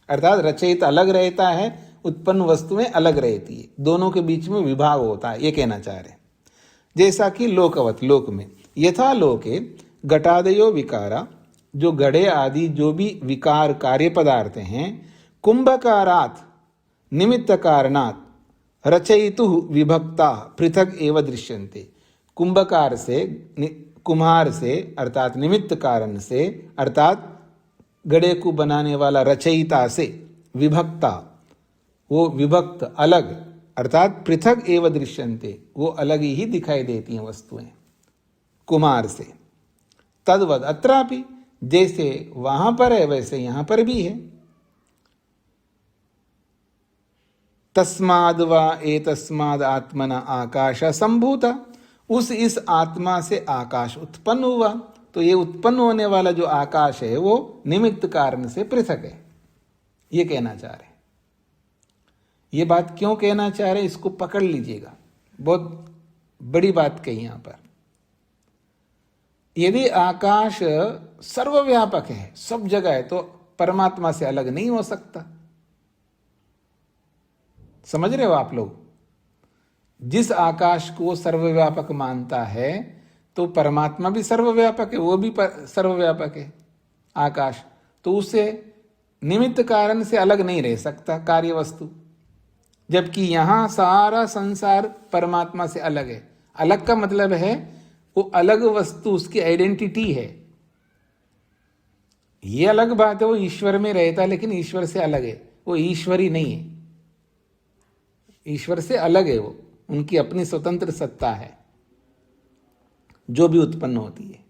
अर्थात रचयिता अलग रहता है, उत्पन्न वस्तुएं अलग रहती है, दोनों के बीच में विभाग होता है, ये कहना चाह रहे हैं। जैसा कि लोकवत, लोक में, यथा लोके घटादयो विकारा, जो घड़े आदि जो भी विकार कार्य पदार्थ हैं, कुंभकारात् निमित्त कारणात् रचयितु विभक्ता पृथक एव दृश्यन्ते। कुंभकार से, कुम्हार से अर्थात निमित्त कारण से, अर्थात घड़े को बनाने वाला रचयिता से, विभक्ता वो विभक्त अलग, अर्थात पृथक एव दृश्यन्ते, वो अलग ही दिखाई देती हैं वस्तुएं कुम्हार से। तद्वद अत्रापि, जैसे वहां पर है वैसे यहां पर भी है। तस्माद् वा एतस्माद् आत्मना आकाश संभूता, उस इस आत्मा से आकाश उत्पन्न हुआ। तो ये उत्पन्न होने वाला जो आकाश है वो निमित्त कारण से पृथक है, ये कहना चाह रहे हैं। ये बात क्यों कहना चाह रहे हैं, इसको पकड़ लीजिएगा, बहुत बड़ी बात कही यहां पर। यदि आकाश सर्वव्यापक है, सब जगह है, तो परमात्मा से अलग नहीं हो सकता। समझ रहे हो आप लोग? जिस आकाश को सर्वव्यापक मानता है तो परमात्मा भी सर्वव्यापक है, वो भी सर्वव्यापक है आकाश। तो उससे निमित्त कारण से अलग नहीं रह सकता कार्य वस्तु, जबकि यहां सारा संसार परमात्मा से अलग है। अलग का मतलब है वो अलग वस्तु, उसकी आइडेंटिटी है। ये अलग बात है, वो ईश्वर में रहता है लेकिन ईश्वर से अलग है, वो ईश्वरी नहीं है, ईश्वर से अलग है। वो उनकी अपनी स्वतंत्र सत्ता है जो भी उत्पन्न होती है।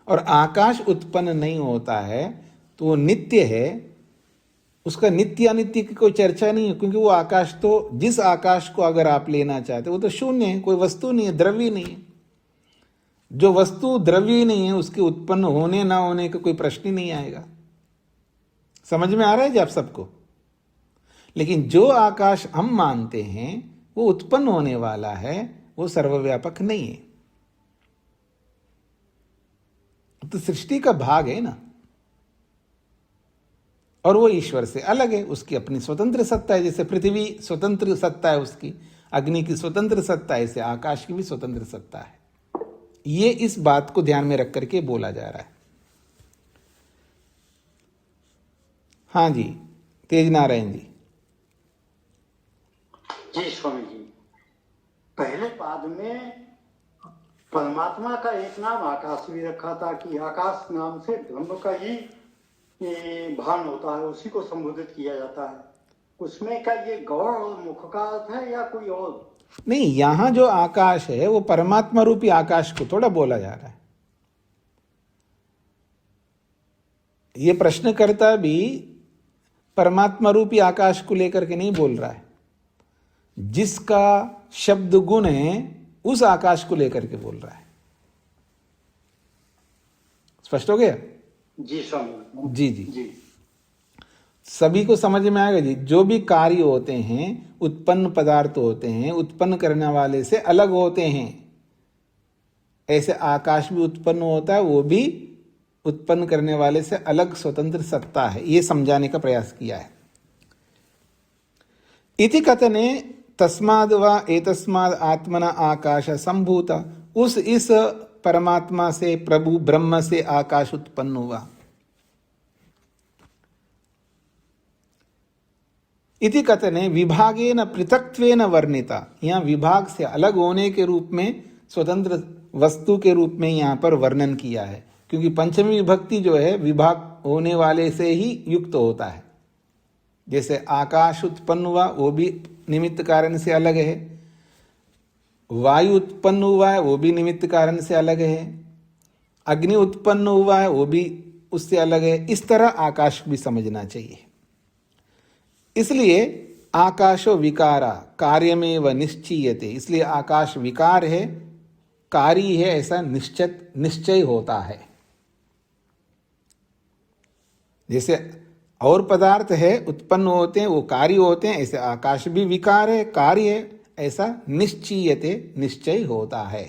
और आकाश उत्पन्न नहीं होता है तो वो नित्य है, उसका नित्य अनित्य की कोई चर्चा नहीं है, क्योंकि वो आकाश तो, जिस आकाश को अगर आप लेना चाहते वो तो शून्य है, कोई वस्तु नहीं है, द्रव्य नहीं है। जो वस्तु द्रव्य नहीं है उसके उत्पन्न होने ना होने का कोई प्रश्न ही नहीं आएगा। समझ में आ रहा है जी आप सबको? लेकिन जो आकाश हम मानते हैं वो उत्पन्न होने वाला है, वो सर्वव्यापक नहीं है, तो सृष्टि का भाग है ना, और वो ईश्वर से अलग है, उसकी अपनी स्वतंत्र सत्ता है। जैसे पृथ्वी स्वतंत्र सत्ता है उसकी, अग्नि की स्वतंत्र सत्ता है, ऐसे आकाश की भी स्वतंत्र सत्ता है। ये इस बात को ध्यान में रख करके बोला जा रहा है। हाँ जी, तेज नारायण जी। जी स्वामी जी, पहले पाद में परमात्मा का एक नाम आकाश भी रखा था कि आकाश नाम से ब्रह्म का ही भान होता है, उसी को संबोधित किया जाता है। उसमें का ये गौड़ और मुख का अर्थ है या कोई और? नहीं, यहां जो आकाश है वो परमात्मा रूपी आकाश को थोड़ा बोला जा रहा है। ये प्रश्नकर्ता भी परमात्मा रूपी आकाश को लेकर के नहीं बोल रहा है, जिसका शब्द गुण है उस आकाश को लेकर के बोल रहा है। स्पष्ट हो गया? जी स्वामी जी जी जी, सभी को समझ में आएगा जी। जो भी कार्य होते हैं, उत्पन्न पदार्थ होते हैं, उत्पन्न करने वाले से अलग होते हैं। ऐसे आकाश भी उत्पन्न होता है, वो भी उत्पन्न करने वाले से अलग स्वतंत्र सत्ता है। ये समझाने का प्रयास किया है। इति कथने तस्माद् वा एतस्माद् आत्मना आकाश संभूता, इस परमात्मा से, प्रभु ब्रह्म से आकाश उत्पन्न हुआ। इति कथने विभागेन पृथक्त्वेन वर्णिता, यहां विभाग से अलग होने के रूप में, स्वतंत्र वस्तु के रूप में यहां पर वर्णन किया है, क्योंकि पंचमी विभक्ति जो है विभाग होने वाले से ही युक्त होता है। जैसे आकाश उत्पन्न हुआ, वो भी निमित्त कारण से अलग है। वायु उत्पन्न हुआ है, वो भी निमित्त कारण से अलग है। अग्नि उत्पन्न हुआ है, वो भी उससे अलग है। इस तरह आकाश भी समझना चाहिए। इसलिए आकाशो विकारा कार्यमेव निश्चीयते, इसलिए आकाश विकार है, कार्य है, ऐसा निश्चय होता है। जैसे और पदार्थ है उत्पन्न होते हैं, वो कार्य होते हैं, ऐसे आकाश भी विकार है, कार्य है, ऐसा निश्चीयते, निश्चय होता है।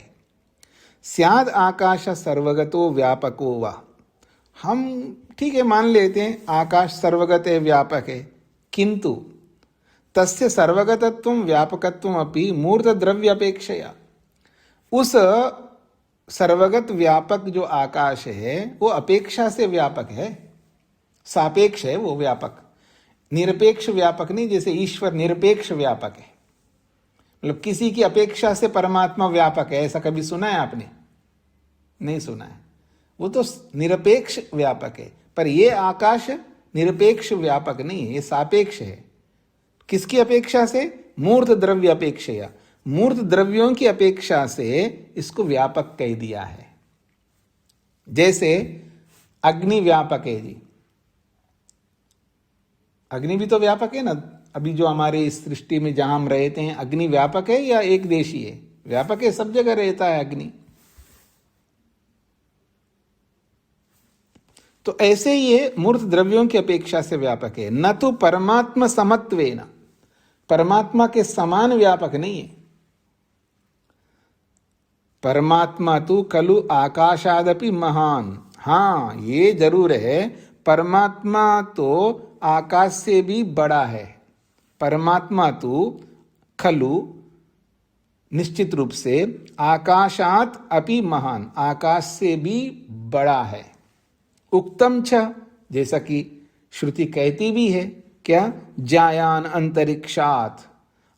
स्याद आकाश सर्वगतो व्यापको वा, हम ठीक है मान लेते हैं आकाश सर्वगत है, व्यापक है, किंतु तस्य सर्वगतत्वं व्यापकत्वम अपि मूर्त द्रव्य अपेक्षया, उस सर्वगत व्यापक जो आकाश है वो अपेक्षा से व्यापक है, सापेक्ष है वो व्यापक, निरपेक्ष व्यापक नहीं। जैसे ईश्वर निरपेक्ष व्यापक है, मतलब किसी की अपेक्षा से परमात्मा व्यापक है, ऐसा कभी सुना है आपने? नहीं सुना है। वो तो निरपेक्ष व्यापक है, पर ये आकाश निरपेक्ष व्यापक नहीं है, ये सापेक्ष है। किसकी अपेक्षा से? मूर्त द्रव्य अपेक्षया, मूर्त द्रव्यों की अपेक्षा से इसको व्यापक कह दिया है। जैसे अग्नि व्यापक है जी, अग्नि भी तो व्यापक है ना। अभी जो हमारे इस सृष्टि में जहां हम रहते हैं, अग्नि व्यापक है या एक देशी है? व्यापक है, सब जगह रहता है अग्नि। तो ऐसे ये मूर्त द्रव्यों की अपेक्षा से व्यापक है। न तो परमात्मा समत्वेन, परमात्मा के समान व्यापक नहीं है। परमात्मा तो खलु आकाशादपि महान, हाँ ये जरूर है, परमात्मा तो आकाश से भी बड़ा है। परमात्मा तो खलु निश्चित रूप से आकाशात अपि महान, आकाश से भी बड़ा है, उक्तम छ, जैसा कि श्रुति कहती भी है, क्या? जायान अंतरिक्षात,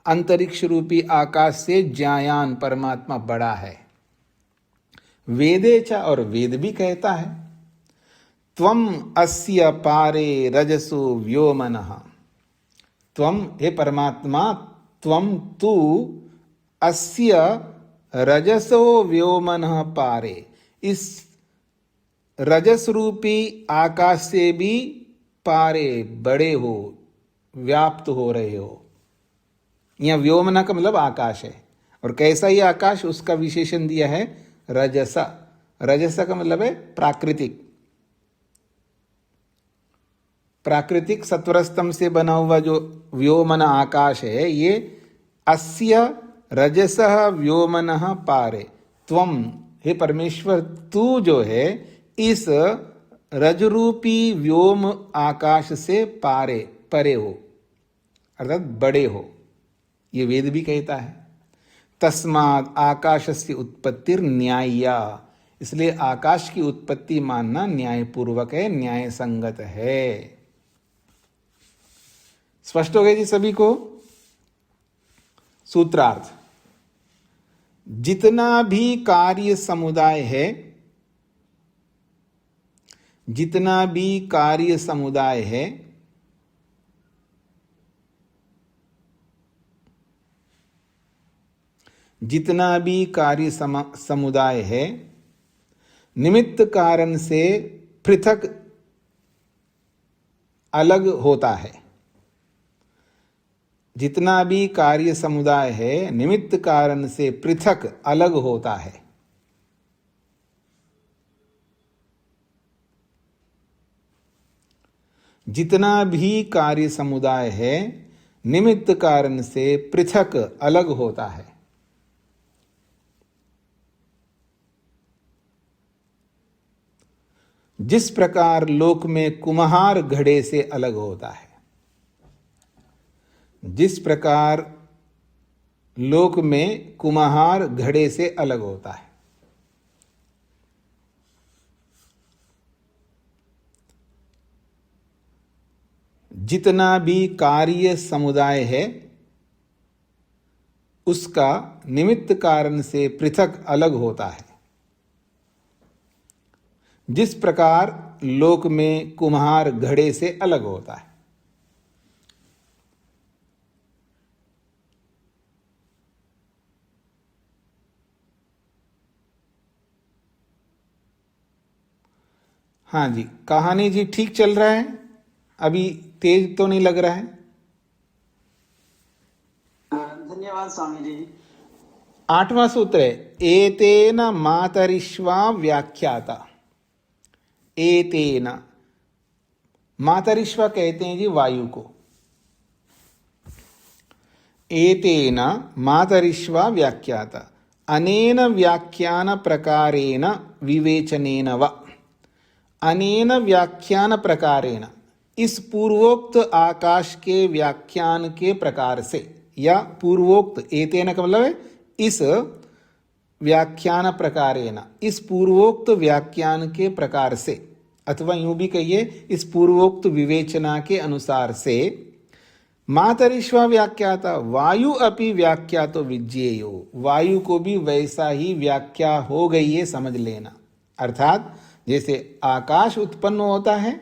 अंतरिक्ष रूपी आकाश से जायान परमात्मा बड़ा है। वेदे च, और वेद भी कहता है, त्वम अस्य पारे रजसो व्योमनः, त्वम हे परमात्मा, त्वम तू अस्य रजसो व्योमनः पारे, इस रजस रूपी आकाश से भी पारे बड़े हो, व्याप्त हो रहे हो। यह व्योमना का मतलब आकाश है, और कैसा ही आकाश, उसका विशेषण दिया है रजसा। रजसा का मतलब है प्राकृतिक, प्राकृतिक सत्वरस्तंभ से बना हुआ जो व्योमना आकाश है, ये अस्य रजसः व्योमनः पारे, त्वम हे परमेश्वर, तू जो है इस रजरूपी व्योम आकाश से पारे, परे हो, अर्थात बड़े हो। ये वेद भी कहता है। तस्माद् आकाशस्य उत्पत्तिर न्याय्या, इसलिए आकाश की उत्पत्ति मानना न्यायपूर्वक है, न्याय संगत है। स्पष्ट हो गया जी सभी को? सूत्रार्थ, जितना भी कार्य समुदाय है, जितना भी कार्य समुदाय है, जितना भी कार्य समुदाय है, निमित्त कारण से पृथक अलग होता है। जितना भी कार्य समुदाय है, निमित्त कारण से पृथक अलग होता है। जितना भी कार्य समुदाय है, निमित्त कारण से पृथक अलग होता है। जिस प्रकार लोक में कुम्हार घड़े से अलग होता है, जिस प्रकार लोक में कुम्हार घड़े से अलग होता है, जितना भी कार्य समुदाय है उसका निमित्त कारण से पृथक अलग होता है। जिस प्रकार लोक में कुम्हार घड़े से अलग होता है। हाँ जी, कहानी जी ठीक चल रहा है? अभी तेज तो नहीं लग रहा है? धन्यवाद स्वामी जी। 8वां सूत्र है, एतेन मातरिश्वा व्याख्याता। एतेन, मातरिश्वा कहते हैं जी वायु को। एतेन मातरिश्वा व्याख्याता, अनेन व्याख्यान प्रकारेण विवेचनेन व। अनेन व्याख्यान प्रकारेण, इस पूर्वोक्त आकाश के व्याख्यान के प्रकार से, या पूर्वोक्त, एतेन का मतलब है इस व्याख्यान प्रकारेण, इस पूर्वोक्त व्याख्यान के प्रकार से, अथवा यूं भी कहिए इस पूर्वोक्त विवेचना के अनुसार से, मातरिश्वा व्याख्याता वायु अपि व्याख्यातो विज्ञेयो, वायु को भी वैसा ही व्याख्या हो गई है, समझ लेना। अर्थात जैसे आकाश उत्पन्न होता है,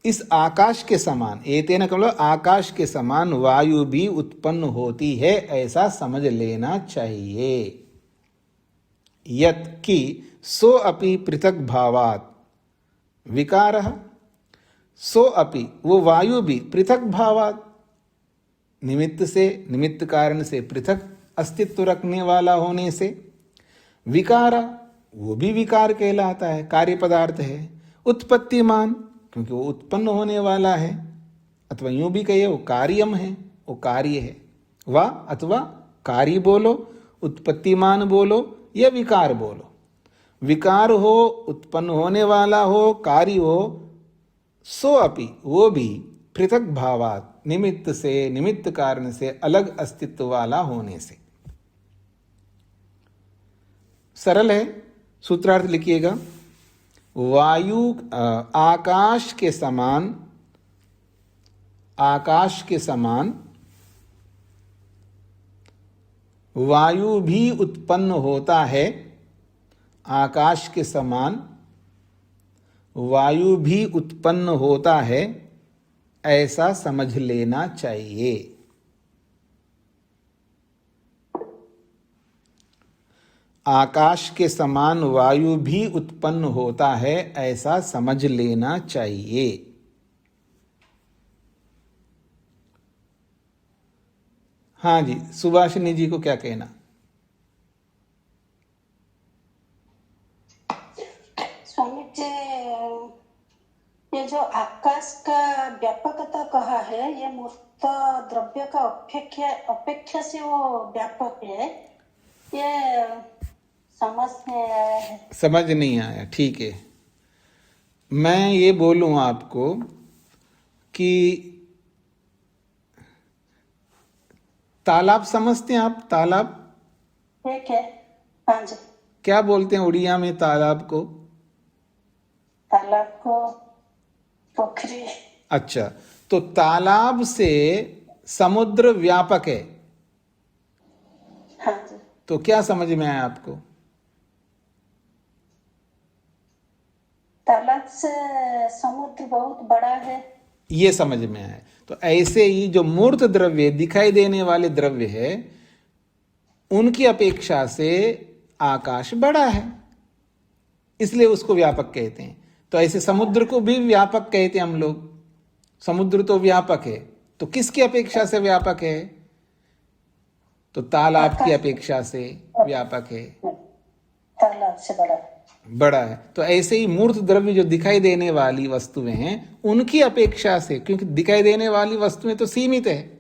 इस आकाश के समान, एतेन का मतलब आकाश के समान वायु भी उत्पन्न होती है, ऐसा समझ लेना चाहिए। यत् कि सो अपि पृथक भावात् विकारः, सो अपि वो वायु भी पृथक भावात्, निमित्त से, निमित्त कारण से पृथक अस्तित्व रखने वाला होने से, विकार, वो भी विकार कहलाता है, कार्य पदार्थ है। उत्पत्तिमान, क्योंकि वो उत्पन्न होने वाला है, अथवा यूं भी कहिए वो कार्यम है, वो कार्य है। वा अथवा कार्य बोलो, उत्पत्तिमान बोलो या विकार बोलो। विकार हो, उत्पन्न होने वाला हो, कार्य हो, सो अपि वो भी पृथक भावात्, निमित्त से, निमित्त कारण से अलग अस्तित्व वाला होने से। सरल है, सूत्रार्थ लिखिएगा। वायु आकाश के समान वायु भी उत्पन्न होता है, आकाश के समान वायु भी उत्पन्न होता है, ऐसा समझ लेना चाहिए। आकाश के समान वायु भी उत्पन्न होता है, ऐसा समझ लेना चाहिए। हाँ जी, सुभाषिनी जी को क्या कहना? स्वामी जी, ये जो आकाश का व्यापकता कहा है, ये मूर्त द्रव्य का अपेक्षा से वो व्यापक है, ये समझ में आया है? समझ नहीं आया, ठीक है। मैं ये बोलूं आपको कि तालाब समझते हैं आप? तालाब ठीक है, हाँ जी। क्या बोलते हैं उड़िया में तालाब को? तालाब को पोखरी। अच्छा, तो तालाब से समुद्र व्यापक है, हाँ जी। तो क्या समझ में आया आपको? तालाब से समुद्र बहुत बड़ा है, ये समझ में आया। तो ऐसे ही जो मूर्त द्रव्य, दिखाई देने वाले द्रव्य है, उनकी अपेक्षा से आकाश बड़ा है, इसलिए उसको व्यापक कहते हैं। तो ऐसे समुद्र को भी व्यापक कहते हैं हम लोग। समुद्र तो व्यापक है, तो किसकी अपेक्षा से व्यापक है? तो तालाब की अपेक्षा से व्यापक है, तालाब से बड़ा है। तो ऐसे ही मूर्त द्रव्य जो दिखाई देने वाली वस्तुएं हैं, उनकी अपेक्षा से, क्योंकि दिखाई देने वाली वस्तुएं तो सीमित है,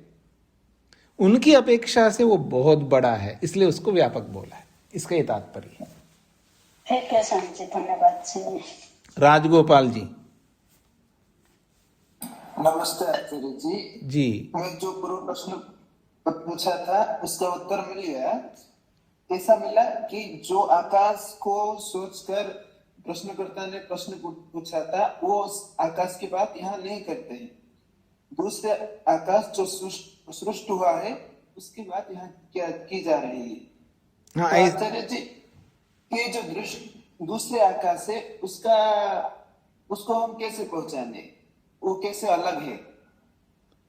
उनकी अपेक्षा से वो बहुत बड़ा है, इसलिए उसको व्यापक बोला है। इसका ये तात्पर्य है। ठीक है स्वामी जी, धन्यवाद जी। राजगोपाल जी। नमस्ते आचार्य जी। जी, मैं जो पूर्व प्रश्न पूछा था उसका उत्तर मिल गया। ऐसा मिला कि जो आकाश को सोचकर प्रश्नकर्ता ने प्रश्न पूछा था, वो उस आकाश की बात यहाँ नहीं करते हैं। दूसरे आकाश जो सृष्ट हुआ है उसकी बात यहाँ की जा रही है। हाँ, तो आचार्य जी, ये जो दृश्य दूसरे आकाश है, उसको हम कैसे पहचाने? वो कैसे अलग है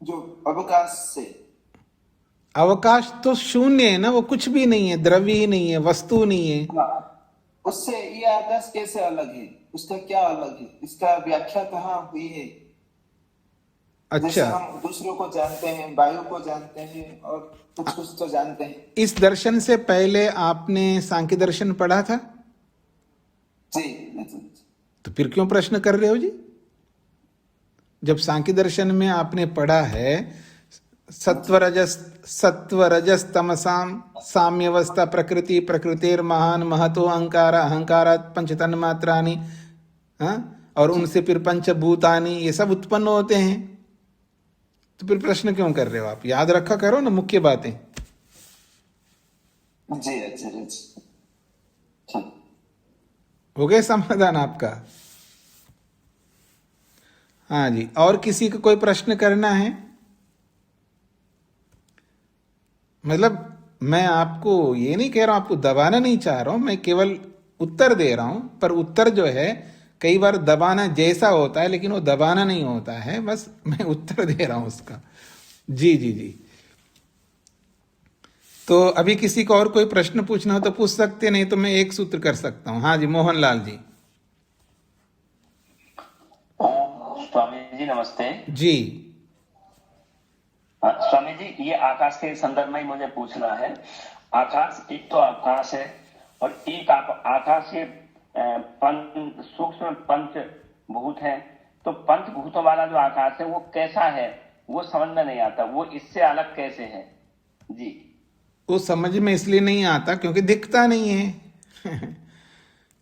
जो अवकाश से? अवकाश तो शून्य है ना, वो कुछ भी नहीं है, द्रव्य ही नहीं है, वस्तु नहीं है। उससे ये आकाश कैसे अलग है? उसका क्या अलग है? इसका व्याख्या कहाँ हुई है? जैसे अच्छा, हम दूसरों को जानते हैं, वायु को जानते हैं और कुछ तो जानते हैं। इस दर्शन से पहले आपने सांख्य दर्शन पढ़ा था? जी। तो फिर क्यों प्रश्न कर रहे हो जी? जब सांख्य दर्शन में आपने पढ़ा है सत्वरजस तमसाम साम्यवस्था प्रकृति प्रकृतिर महान महतो अहंकार अहंकारात् पंच तन्मात्रानि, और उनसे फिर पंचभूतानि, ये सब उत्पन्न होते हैं। तो फिर प्रश्न क्यों कर रहे हो आप? याद रखा करो ना मुख्य बातें। जी आचार्य जी। हो गया समाधान आपका? हाँ जी, और किसी को कोई प्रश्न करना है? मतलब मैं आपको ये नहीं कह रहा हूं, आपको दबाना नहीं चाह रहा हूं, मैं केवल उत्तर दे रहा हूं। पर उत्तर जो है कई बार दबाना जैसा होता है, लेकिन वो दबाना नहीं होता है, बस मैं उत्तर दे रहा हूं उसका। जी जी जी। तो अभी किसी को और कोई प्रश्न पूछना हो तो पूछ सकते, नहीं तो मैं एक सूत्र कर सकता हूं। हाँ जी, मोहनलाल जी। स्वामी जी नमस्ते जी। स्वामी जी, ये आकाश के संदर्भ में ही मुझे पूछना है। आकाश, एक तो आकाश है और एक आकाश के सूक्ष्म पंच भूत है। तो पंच भूतों वाला जो आकाश है वो कैसा है, वो समझ में नहीं आता। वो इससे अलग कैसे है जी? वो समझ में इसलिए नहीं आता क्योंकि दिखता नहीं है।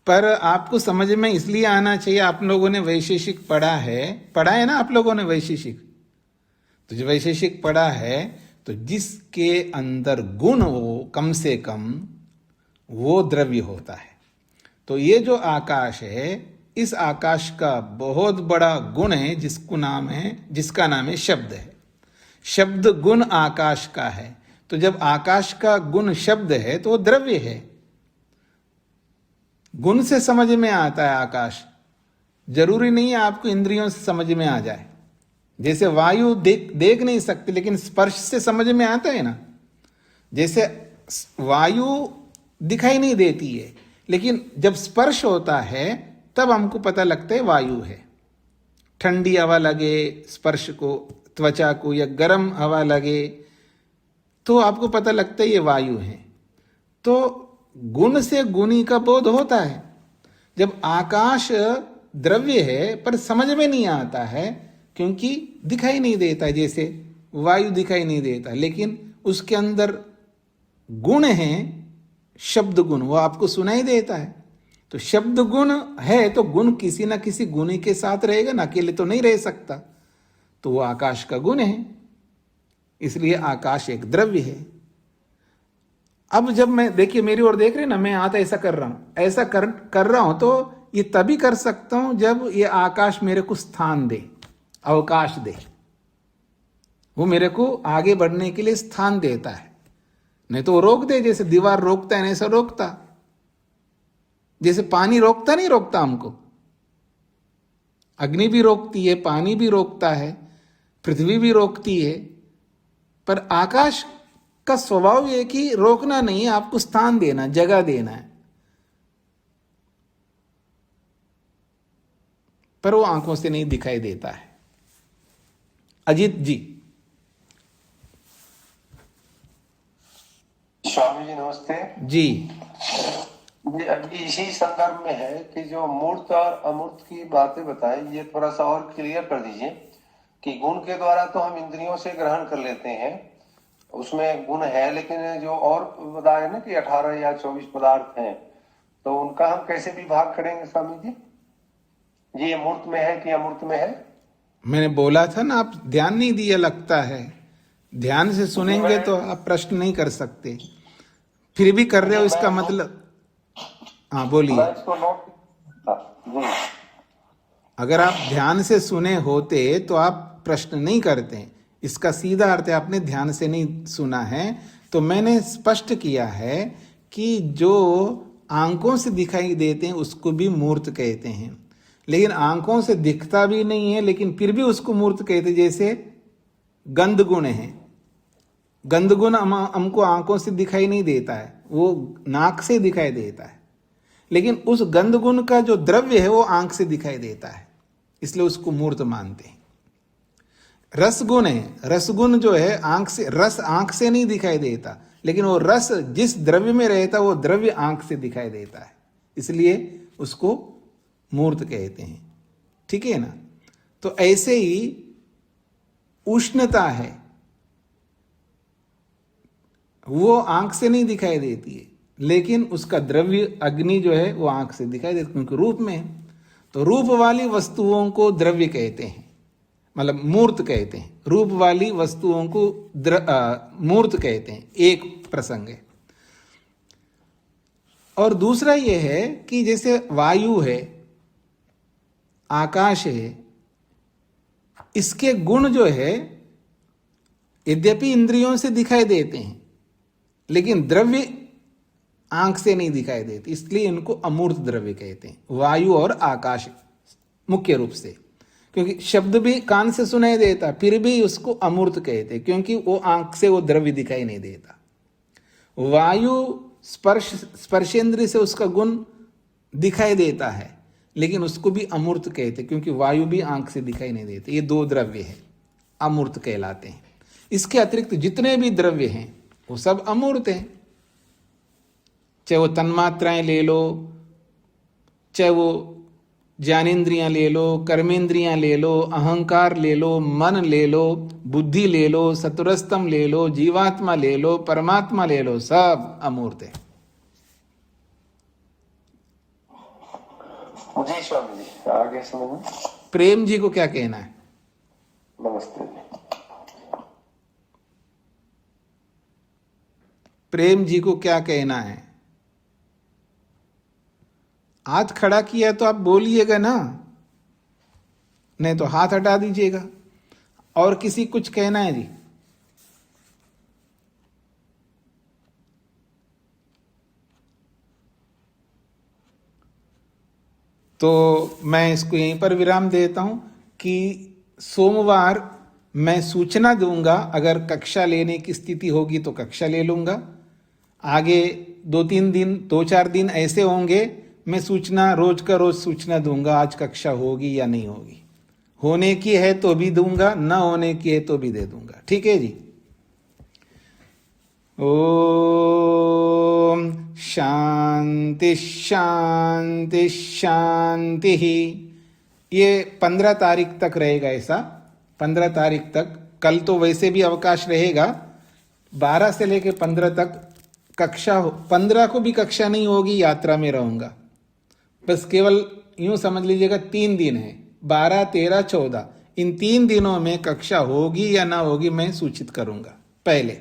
पर आपको समझ में इसलिए आना चाहिए, आप लोगों ने वैशेषिक पढ़ा है ना आप लोगों ने वैशेषिक। तो जो वैशेषिक पढ़ा है, तो जिसके अंदर गुण हो कम से कम, वो द्रव्य होता है। तो ये जो आकाश है, इस आकाश का बहुत बड़ा गुण है जिसका नाम है शब्द है। शब्द गुण आकाश का है। तो जब आकाश का गुण शब्द है तो वो द्रव्य है। गुण से समझ में आता है आकाश, जरूरी नहीं है आपको इंद्रियों से समझ में आ जाए। जैसे वायु देख नहीं सकते लेकिन स्पर्श से समझ में आता है ना। जैसे वायु दिखाई नहीं देती है लेकिन जब स्पर्श होता है तब हमको पता लगता है वायु है। ठंडी हवा लगे स्पर्श को, त्वचा को, या गर्म हवा लगे तो आपको पता लगता है ये वायु है। तो गुण से गुणी का बोध होता है। जब आकाश द्रव्य है पर समझ में नहीं आता है क्योंकि दिखाई नहीं देता, जैसे वायु दिखाई नहीं देता, लेकिन उसके अंदर गुण है, शब्द गुण, वो आपको सुनाई देता है। तो शब्द गुण है तो गुण किसी ना किसी गुणी के साथ रहेगा ना, अकेले तो नहीं रह सकता। तो वो आकाश का गुण है, इसलिए आकाश एक द्रव्य है। अब जब मैं, देखिए मेरी ओर देख रहे ना, मैं हाथ ऐसा कर रहा हूं, ऐसा कर रहा हूं तो ये तभी कर सकता हूं जब ये आकाश मेरे को स्थान दे, अवकाश दे। वो मेरे को आगे बढ़ने के लिए स्थान देता है, नहीं तो वो रोक दे, जैसे दीवार रोकता है ऐसा रोकता, जैसे पानी रोकता नहीं रोकता हमको। अग्नि भी रोकती है, पानी भी रोकता है, पृथ्वी भी रोकती है, पर आकाश का स्वभाव यह कि रोकना नहीं है, आपको स्थान देना, जगह देना है। पर वो आंखों से नहीं दिखाई देता है। अजीत जी। स्वामी जी नमस्ते जी। ये अभी इसी संदर्भ में है कि जो मूर्त और अमूर्त की बातें बताई, ये थोड़ा सा और क्लियर कर दीजिए कि गुण के द्वारा तो हम इंद्रियों से ग्रहण कर लेते हैं, उसमें गुण है, लेकिन जो और बताया ना कि 18 या 24 पदार्थ हैं, तो उनका हम कैसे विभाग करेंगे स्वामी जी? ये मूर्त में है कि अमूर्त में है? मैंने बोला था ना, आप ध्यान नहीं दिया लगता है। ध्यान से सुनेंगे तो आप प्रश्न नहीं कर सकते, फिर भी कर रहे हो, इसका मतलब। हाँ बोलिए। अगर आप ध्यान से सुने होते तो आप प्रश्न नहीं करते। इसका सीधा अर्थ है आपने ध्यान से नहीं सुना है। तो मैंने स्पष्ट किया है कि जो आंखों से दिखाई देते हैं उसको भी मूर्त कहते हैं, लेकिन आंखों से दिखता भी नहीं है लेकिन फिर भी उसको मूर्त कहते हैं। जैसे गंध गुण है, गंध गुण हमको आंखों से दिखाई नहीं देता है, वो नाक से दिखाई देता है, लेकिन उस गंध गुण का जो द्रव्य है वो आंख से दिखाई देता है, इसलिए उसको मूर्त मानते हैं। रसगुण है, रसगुण जो है आंख से, रस आंख से नहीं दिखाई देता, लेकिन वो रस जिस द्रव्य में रहता वो द्रव्य आंख से दिखाई देता है, इसलिए उसको मूर्त कहते हैं। ठीक है ना। तो ऐसे ही उष्णता है, वो आंख से नहीं दिखाई देती है, लेकिन उसका द्रव्य अग्नि जो है वो आंख से दिखाई देता है क्योंकि रूप में है। तो रूप वाली वस्तुओं को द्रव्य कहते हैं, मतलब मूर्त कहते हैं। रूप वाली वस्तुओं को मूर्त कहते हैं, एक प्रसंग है। और दूसरा यह है कि जैसे वायु है, आकाश है, इसके गुण जो है यद्यपि इंद्रियों से दिखाई देते हैं लेकिन द्रव्य आंख से नहीं दिखाई देते, इसलिए इनको अमूर्त द्रव्य कहते हैं, वायु और आकाश मुख्य रूप से। क्योंकि शब्द भी कान से सुनाई देता फिर भी उसको अमूर्त कहते हैं क्योंकि वो आंख से वो द्रव्य दिखाई नहीं देता। वायु स्पर्शेंद्रिय से उसका गुण दिखाई देता है लेकिन उसको भी अमूर्त कहते हैं क्योंकि वायु भी आंख से दिखाई नहीं देते। ये दो द्रव्य है, अमूर्त कहलाते हैं। इसके अतिरिक्त जितने भी द्रव्य हैं वो सब अमूर्त हैं, चाहे वो तन्मात्राएं ले लो, चाहे वो ज्ञानेन्द्रियां ले लो, कर्मेंद्रियां ले लो, अहंकार ले लो, मन ले लो, बुद्धि ले लो, सतुरस्तम ले लो, जीवात्मा ले लो, परमात्मा ले लो, सब अमूर्त है। जी स्वामी जी, आगे समझ में। प्रेम जी को क्या कहना है? नमस्ते। प्रेम जी को क्या कहना है? हाथ खड़ा किया तो आप बोलिएगा ना, नहीं तो हाथ हटा दीजिएगा। और किसी कुछ कहना है जी? तो मैं इसको यहीं पर विराम देता हूं कि सोमवार मैं सूचना दूंगा, अगर कक्षा लेने की स्थिति होगी तो कक्षा ले लूंगा। आगे 2-4 दिन ऐसे होंगे, मैं सूचना रोज का रोज सूचना दूंगा, आज कक्षा होगी या नहीं होगी। होने की है तो भी दूंगा, ना होने की है तो भी दे दूंगा। ठीक है जी। ओम शांति शांति शांति। ये 15 तारीख तक रहेगा ऐसा, 15 तारीख तक। कल तो वैसे भी अवकाश रहेगा, 12 से लेकर 15 तक कक्षा 15 को भी कक्षा नहीं होगी, यात्रा में रहूंगा। बस केवल यूं समझ लीजिएगा 3 दिन है, 12, 13, 14। इन 3 दिनों में कक्षा होगी या ना होगी मैं सूचित करूंगा पहले।